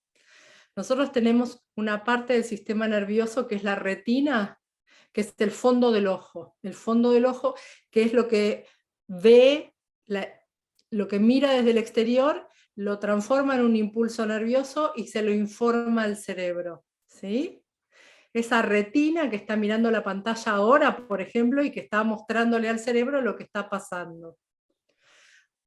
Speaker 2: Nosotros tenemos una parte del sistema nervioso que es la retina, que es el fondo del ojo que es lo que ve, lo que mira desde el exterior, lo transforma en un impulso nervioso y se lo informa al cerebro, ¿sí? Esa retina que está mirando la pantalla ahora, por ejemplo, y que está mostrándole al cerebro lo que está pasando.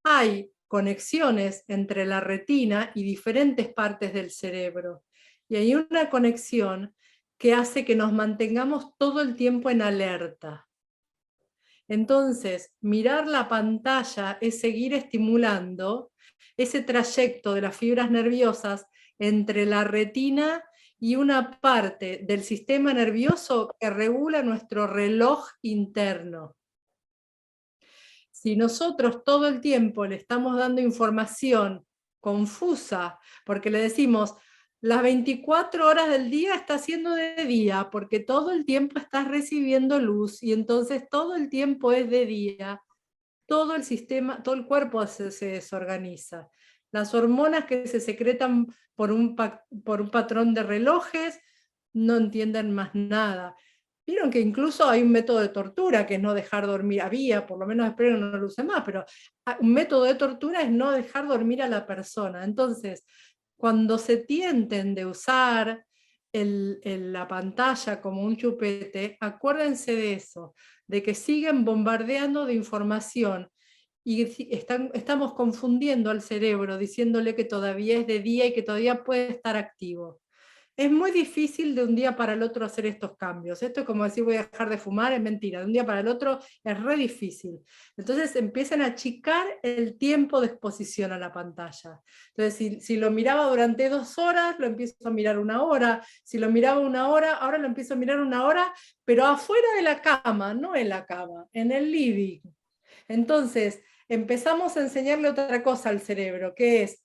Speaker 2: Hay conexiones entre la retina y diferentes partes del cerebro, y hay una conexión que hace que nos mantengamos todo el tiempo en alerta. Entonces, mirar la pantalla es seguir estimulando ese trayecto de las fibras nerviosas entre la retina y una parte del sistema nervioso que regula nuestro reloj interno. Si nosotros todo el tiempo le estamos dando información confusa, porque le decimos, las 24 horas del día está siendo de día, porque todo el tiempo estás recibiendo luz, y entonces todo el tiempo es de día, todo el sistema, todo el cuerpo se desorganiza. Las hormonas que se secretan por un patrón de relojes no entienden más nada. Vieron que incluso hay un método de tortura que es no dejar dormir, por lo menos espero que no lo use más, pero un método de tortura es no dejar dormir a la persona. Entonces, cuando se tienten de usar la pantalla como un chupete, acuérdense de eso, de que siguen bombardeando de información, y estamos confundiendo al cerebro, diciéndole que todavía es de día y que todavía puede estar activo. Es muy difícil de un día para el otro hacer estos cambios. Esto es como decir voy a dejar de fumar, es mentira. De un día para el otro es re difícil. Entonces empiezan a achicar el tiempo de exposición a la pantalla. Entonces si lo miraba durante 2 horas, lo empiezo a mirar 1 hora. Si lo miraba 1 hora, ahora lo empiezo a mirar 1 hora, pero afuera de la cama, no en la cama, en el living. Entonces empezamos a enseñarle otra cosa al cerebro, que es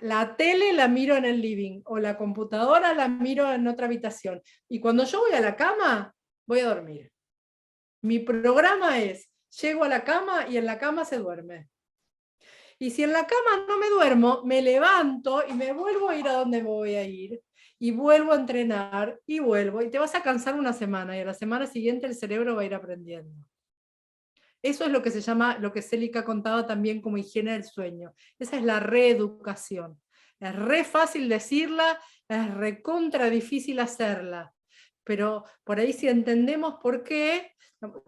Speaker 2: la tele la miro en el living o la computadora la miro en otra habitación. Y cuando yo voy a la cama, voy a dormir. Mi programa es, llego a la cama y en la cama se duerme. Y si en la cama no me duermo, me levanto y me vuelvo a ir a donde me voy a ir. Y vuelvo a entrenar y vuelvo. Y te vas a cansar una semana y a la semana siguiente el cerebro va a ir aprendiendo. Eso es lo que se llama, lo que Célica contaba también como higiene del sueño. Esa es la reeducación. Es re fácil decirla, es recontra difícil hacerla. Pero por ahí si entendemos por qué,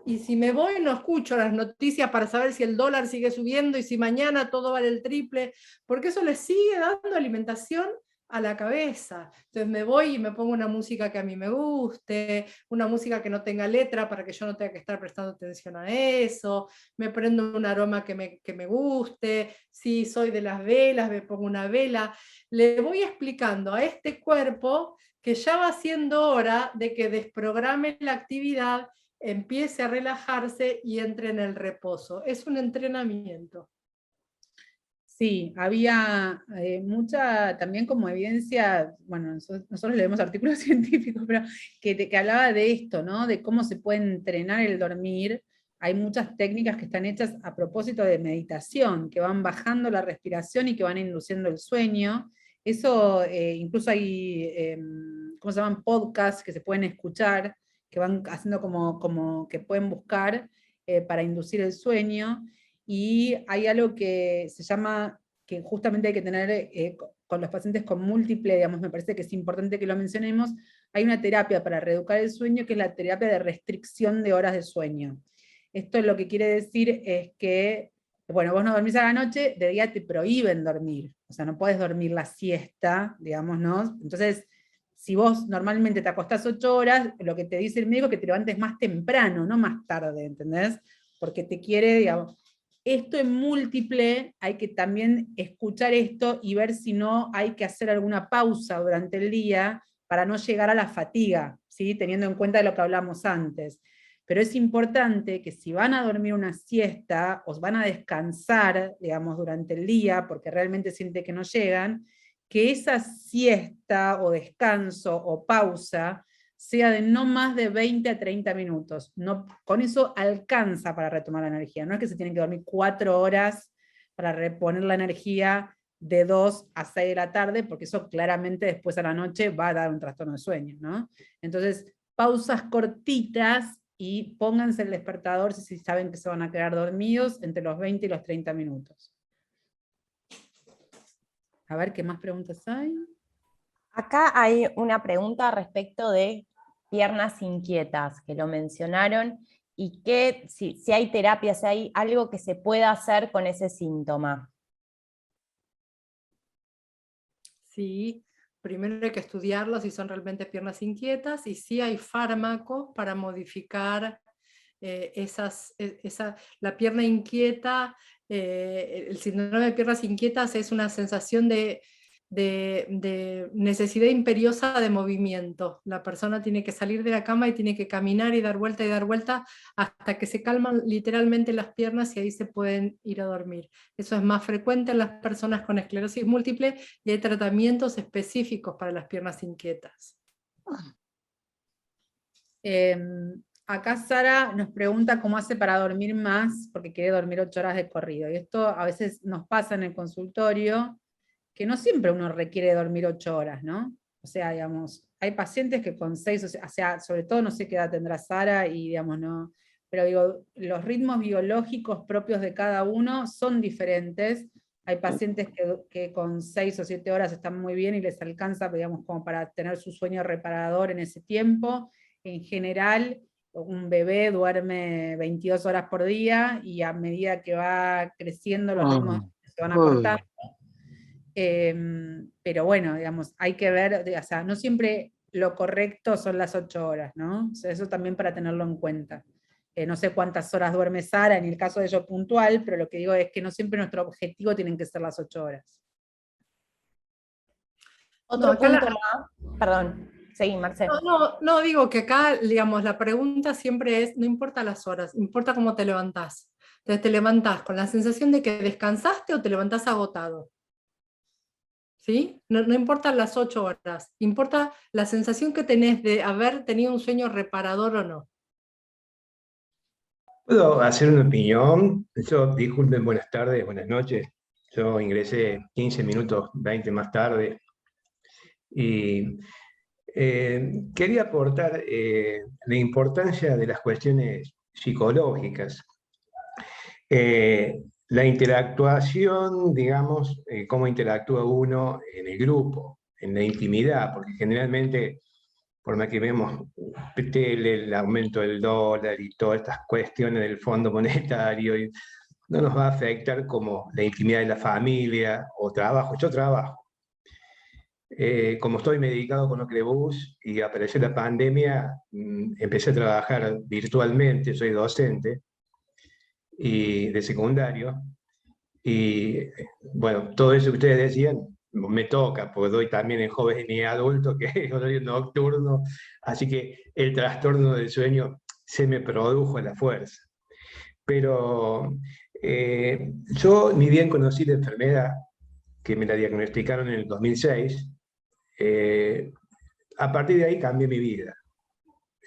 Speaker 2: y si me voy no escucho las noticias para saber si el dólar sigue subiendo y si mañana todo vale el triple, porque eso le sigue dando alimentación a la cabeza. Entonces me voy y me pongo una música que a mí me guste, una música que no tenga letra para que yo no tenga que estar prestando atención a eso, me prendo un aroma que me guste, si soy de las velas, me pongo una vela. Le voy explicando a este cuerpo que ya va siendo hora de que desprograme la actividad, empiece a relajarse y entre en el reposo. Es un entrenamiento.
Speaker 3: Sí, había mucha también como evidencia, bueno, nosotros leemos artículos científicos, pero que hablaba de esto, ¿no? De cómo se puede entrenar el dormir. Hay muchas técnicas que están hechas a propósito de meditación, que van bajando la respiración y que van induciendo el sueño. Eso, incluso hay, ¿cómo se llaman? Podcasts que se pueden escuchar, que van haciendo como que pueden buscar para inducir el sueño. Y hay algo que se llama, que justamente hay que tener con los pacientes con múltiple, digamos, me parece que es importante que lo mencionemos, hay una terapia para reeducar el sueño que es la terapia de restricción de horas de sueño. Esto lo que quiere decir es que, bueno, vos no dormís a la noche, de día te prohíben dormir, o sea, no podés dormir la siesta, digamos, ¿no? Entonces, si vos normalmente te acostás 8 horas, lo que te dice el médico es que te levantes más temprano, no más tarde, ¿entendés? Porque te quiere, digamos, esto en múltiple, hay que también escuchar esto y ver si no hay que hacer alguna pausa durante el día para no llegar a la fatiga, ¿sí? Teniendo en cuenta lo que hablamos antes. Pero es importante que si van a dormir una siesta, os van a descansar, digamos, durante el día, porque realmente siente que no llegan, que esa siesta o descanso o pausa sea de no más de 20 a 30 minutos. No, con eso alcanza para retomar la energía. No es que se tienen que dormir 4 horas para reponer la energía de 2 a 6 de la tarde, porque eso claramente después a la noche va a dar un trastorno de sueño, ¿no? Entonces, pausas cortitas y pónganse el despertador si saben que se van a quedar dormidos entre los 20 y los 30 minutos. A ver, ¿qué más preguntas hay?
Speaker 1: Acá hay una pregunta respecto de piernas inquietas, que lo mencionaron, y que si hay terapia, si hay algo que se pueda hacer con ese síntoma.
Speaker 2: Sí, primero hay que estudiarlo si son realmente piernas inquietas y si hay fármacos para modificar la pierna inquieta. El síndrome de piernas inquietas es una sensación de necesidad imperiosa de movimiento. La persona tiene que salir de la cama y tiene que caminar y dar vuelta hasta que se calman literalmente las piernas y ahí se pueden ir a dormir. Eso es más frecuente en las personas con esclerosis múltiple y hay tratamientos específicos para las piernas inquietas.
Speaker 3: Acá Sara nos pregunta cómo hace para dormir más, porque quiere dormir 8 horas de corrido. Y esto a veces nos pasa en el consultorio, que no siempre uno requiere dormir 8 horas, ¿no? O sea, digamos, hay pacientes que con 6, o sea, sobre todo no sé qué edad tendrá Sara, y digamos, no, pero digo, los ritmos biológicos propios de cada uno son diferentes. Hay pacientes que con 6 o 7 horas están muy bien y les alcanza, digamos, como para tener su sueño reparador en ese tiempo. En general, un bebé duerme 22 horas por día y a medida que va creciendo los ritmos se van acortando. Pero bueno, digamos, hay que ver, o sea, no siempre lo correcto son las 8 horas, ¿no? O sea, eso también para tenerlo en cuenta. No sé cuántas horas duerme Sara en el caso de yo puntual, pero lo que digo es que no siempre nuestro objetivo tienen que ser las 8 horas.
Speaker 1: Otro
Speaker 2: acá
Speaker 1: punto más, perdón, seguí, Marcelo.
Speaker 2: No, digo que acá, digamos, la pregunta siempre es, no importa las horas, importa cómo te levantás. Entonces, ¿te levantás con la sensación de que descansaste o te levantás agotado? ¿Sí? No importan las 8 horas, importa la sensación que tenés de haber tenido un sueño reparador o no.
Speaker 4: ¿Puedo hacer una opinión? Yo, disculpen, buenas tardes, buenas noches. Yo ingresé 15 minutos, 20 más tarde. Y quería aportar la importancia de las cuestiones psicológicas. La interactuación, digamos, cómo interactúa uno en el grupo, en la intimidad, porque generalmente, por más que vemos el aumento del dólar y todas estas cuestiones del Fondo Monetario, no nos va a afectar como la intimidad de la familia o trabajo. Yo trabajo. Como estoy medicado con Ocrevus y apareció la pandemia, empecé a trabajar virtualmente, soy docente y de secundario, y bueno, todo eso que ustedes decían me toca, porque doy también en jóvenes y adultos, que es horario nocturno, así que el trastorno del sueño se me produjo a la fuerza. Pero yo ni bien conocí la enfermedad, que me la diagnosticaron en el 2006, a partir de ahí cambié mi vida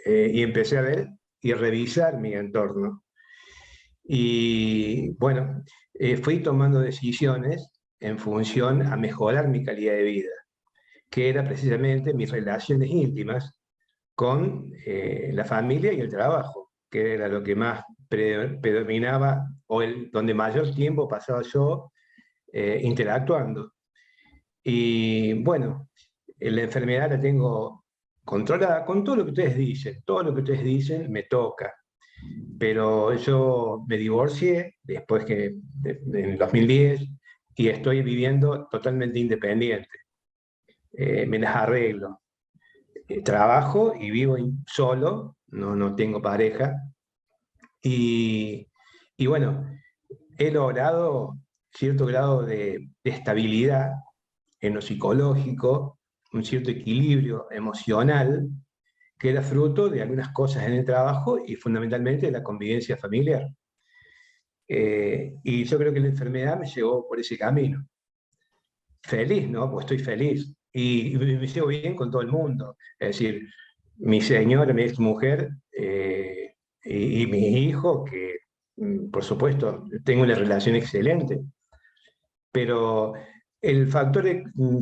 Speaker 4: y empecé a ver y revisar mi entorno. Y bueno, fui tomando decisiones en función a mejorar mi calidad de vida, que era precisamente mis relaciones íntimas con la familia y el trabajo, que era lo que más predominaba o donde mayor tiempo pasaba yo interactuando. Y bueno, la enfermedad la tengo controlada con todo lo que ustedes dicen, todo lo que ustedes dicen me toca. Pero yo me divorcié después en el 2010 y estoy viviendo totalmente independiente. Me las arreglo. Trabajo y vivo solo, no tengo pareja. Y, y bueno, he logrado cierto grado de estabilidad en lo psicológico, un cierto equilibrio emocional, que era fruto de algunas cosas en el trabajo y fundamentalmente de la convivencia familiar. Y yo creo que la enfermedad me llevó por ese camino. Feliz, ¿no? Pues estoy feliz. Y me llevo bien con todo el mundo. Es decir, mi señora, mi exmujer y mi hijo, que por supuesto tengo una relación excelente. Pero el factor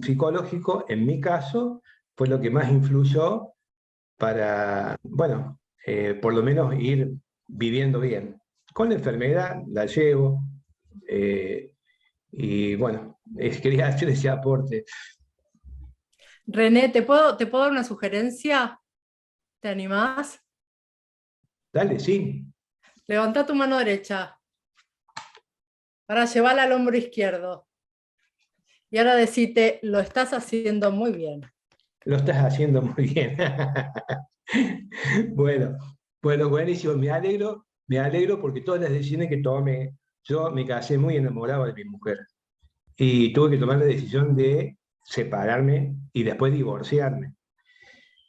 Speaker 4: psicológico, en mi caso, fue lo que más influyó para, bueno, por lo menos ir viviendo bien. Con la enfermedad la llevo y bueno, quería hacer ese aporte.
Speaker 2: René, ¿te puedo dar una sugerencia? ¿Te animás?
Speaker 4: Dale, sí.
Speaker 2: Levanta tu mano derecha para llevarla al hombro izquierdo. Y ahora decite, lo estás haciendo muy bien.
Speaker 4: Lo estás haciendo muy bien. Bueno, buenísimo. Me alegro porque todas las decisiones que tomé, yo me casé muy enamorado de mi mujer y tuve que tomar la decisión de separarme y después divorciarme.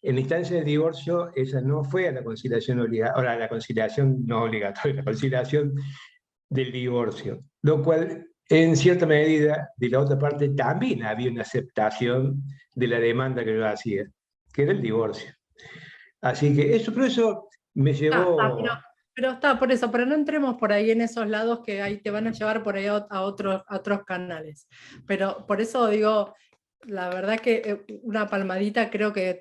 Speaker 4: En la instancia del divorcio, esa no fue a la conciliación obligatoria, ahora la conciliación no obligatoria, la conciliación del divorcio, lo cual en cierta medida de la otra parte también había una aceptación de la demanda que yo hacía, que era el divorcio. Así que eso, pero eso me llevó...
Speaker 2: Pero está por eso, pero no entremos por ahí en esos lados que ahí te van a llevar por ahí a otros canales. Pero por eso digo, la verdad que una palmadita, creo que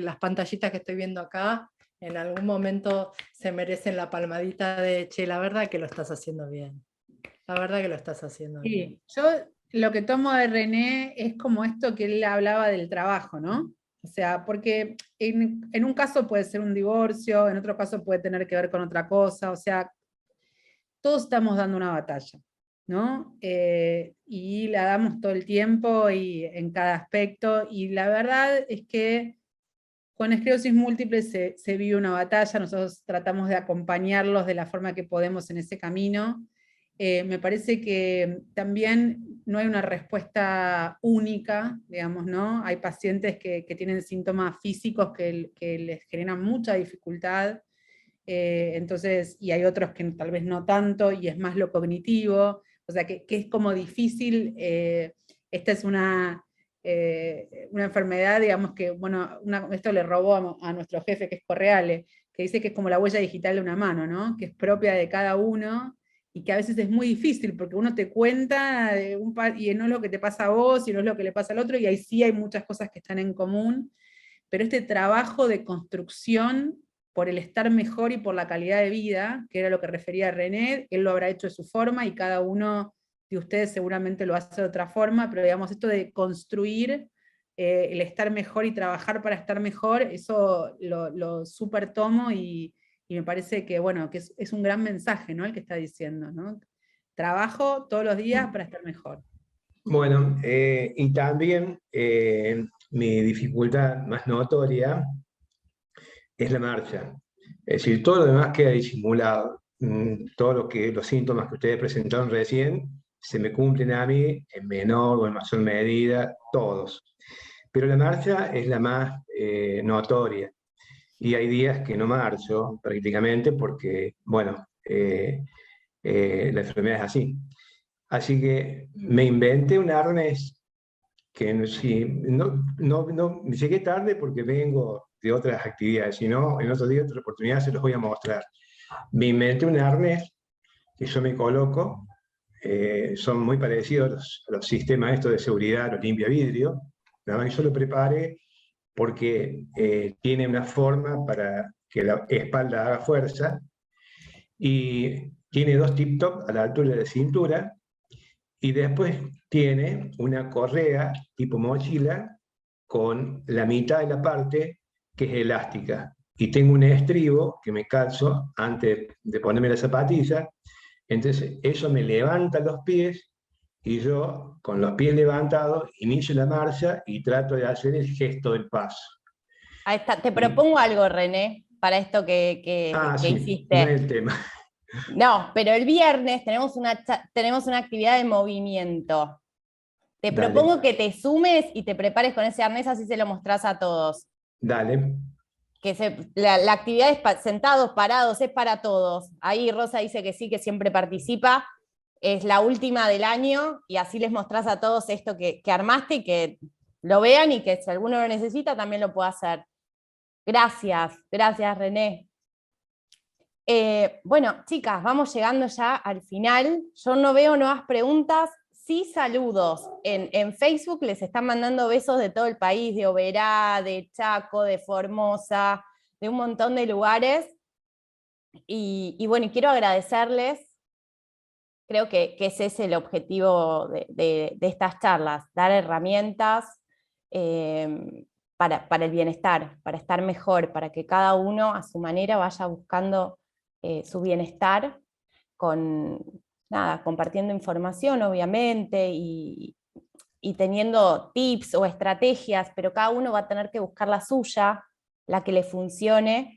Speaker 2: las pantallitas que estoy viendo acá, en algún momento se merecen la palmadita de, che, la verdad que lo estás haciendo bien. La verdad que lo estás haciendo bien.
Speaker 3: Sí, yo lo que tomo de René es como esto que él hablaba del trabajo, ¿no? O sea, porque en un caso puede ser un divorcio, en otro caso puede tener que ver con otra cosa, o sea, todos estamos dando una batalla, ¿no? Y la damos todo el tiempo y en cada aspecto, y la verdad es que con esclerosis múltiple se vive una batalla, nosotros tratamos de acompañarlos de la forma que podemos en ese camino. Me parece que también no hay una respuesta única, digamos, ¿no? Hay pacientes que tienen síntomas físicos que les generan mucha dificultad, entonces, y hay otros que tal vez no tanto, y es más lo cognitivo, o sea que es como difícil, esta es una enfermedad, digamos que, bueno, esto le robó a nuestro jefe, que es Correale, que dice que es como la huella digital de una mano, ¿no? Que es propia de cada uno, y que a veces es muy difícil, porque uno te cuenta, y no es lo que te pasa a vos, y no es lo que le pasa al otro, y ahí sí hay muchas cosas que están en común, pero este trabajo de construcción por el estar mejor y por la calidad de vida, que era lo que refería René, él lo habrá hecho de su forma, y cada uno de ustedes seguramente lo hace de otra forma, pero digamos, esto de construir el estar mejor y trabajar para estar mejor, eso lo súper tomo, y me parece que, bueno, que es un gran mensaje, ¿no? El que está diciendo, ¿no? Trabajo todos los días para estar mejor.
Speaker 4: Bueno, y también mi dificultad más notoria es la marcha. Es decir, todo lo demás queda disimulado. Todo los síntomas que ustedes presentaron recién se me cumplen a mí en menor o en mayor medida, todos. Pero la marcha es la más notoria. Y hay días que no marcho prácticamente porque, bueno, la enfermedad es así. Así que me inventé un arnés que no llegué tarde porque vengo de otras actividades, sino en otro día, otra oportunidad, se los voy a mostrar. Me inventé un arnés que yo me coloco, son muy parecidos a los sistemas estos de seguridad, los limpia vidrio, nada más que yo lo prepare porque tiene una forma para que la espalda haga fuerza, y tiene dos tip top a la altura de la cintura, y después tiene una correa tipo mochila con la mitad de la parte que es elástica. Y tengo un estribo que me calzo antes de ponerme la zapatilla. Entonces eso me levanta los pies, y yo con los pies levantados inicio la marcha y trato de hacer el gesto del paso.
Speaker 1: Ahí está. Te propongo algo, René, para esto que
Speaker 4: Sí,
Speaker 1: hiciste.
Speaker 4: no es el tema.
Speaker 1: No, pero el viernes tenemos una actividad de movimiento. Te
Speaker 4: Dale.
Speaker 1: propongo que te sumes y te prepares con ese arnés, así se lo mostrás a todos.
Speaker 4: Dale.
Speaker 1: La actividad es sentados, parados, es para todos. Ahí Rosa dice que sí, que siempre participa. Es la última del año, y así les mostrás a todos esto que armaste, y que lo vean, y que si alguno lo necesita también lo pueda hacer. Gracias René. Bueno, chicas, vamos llegando ya al final. Yo no veo nuevas preguntas, sí saludos. En Facebook les están mandando besos de todo el país, de Oberá, de Chaco, de Formosa, de un montón de lugares. Y bueno, y quiero agradecerles. Creo que ese es el objetivo de estas charlas, dar herramientas para el bienestar, para estar mejor, para que cada uno a su manera vaya buscando su bienestar, compartiendo información, obviamente, y teniendo tips o estrategias, pero cada uno va a tener que buscar la suya, la que le funcione.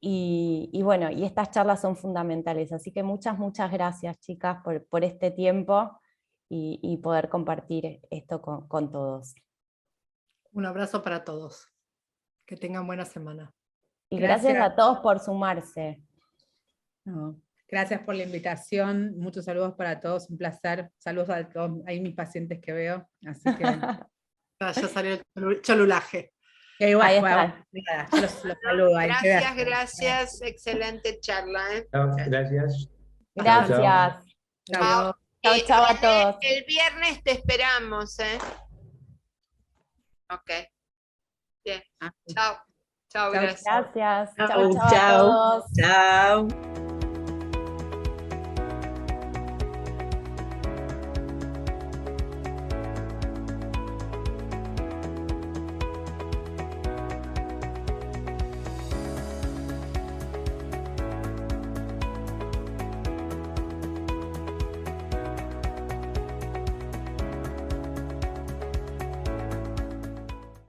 Speaker 1: Y bueno, y estas charlas son fundamentales, así que muchas gracias, chicas, por este tiempo y poder compartir esto con todos.
Speaker 2: Un abrazo para todos. Que tengan buena semana.
Speaker 1: Y gracias a todos por sumarse.
Speaker 3: No, gracias por la invitación, muchos saludos para todos, un placer. Saludos a todos, ahí mis pacientes que veo, así que...
Speaker 2: Ya salió el cholulaje.
Speaker 3: Igual,
Speaker 1: Ahí
Speaker 3: bueno,
Speaker 1: está.
Speaker 3: los saludo.
Speaker 5: Gracias, excelente charla.
Speaker 4: Gracias.
Speaker 1: Gracias.
Speaker 3: Chao.
Speaker 1: Chao a todos.
Speaker 5: El viernes te esperamos, ¿eh? Ok. Bien. Chao. Chao, gracias.
Speaker 1: Gracias.
Speaker 3: Chao,
Speaker 1: Chao a todos.
Speaker 6: Chao.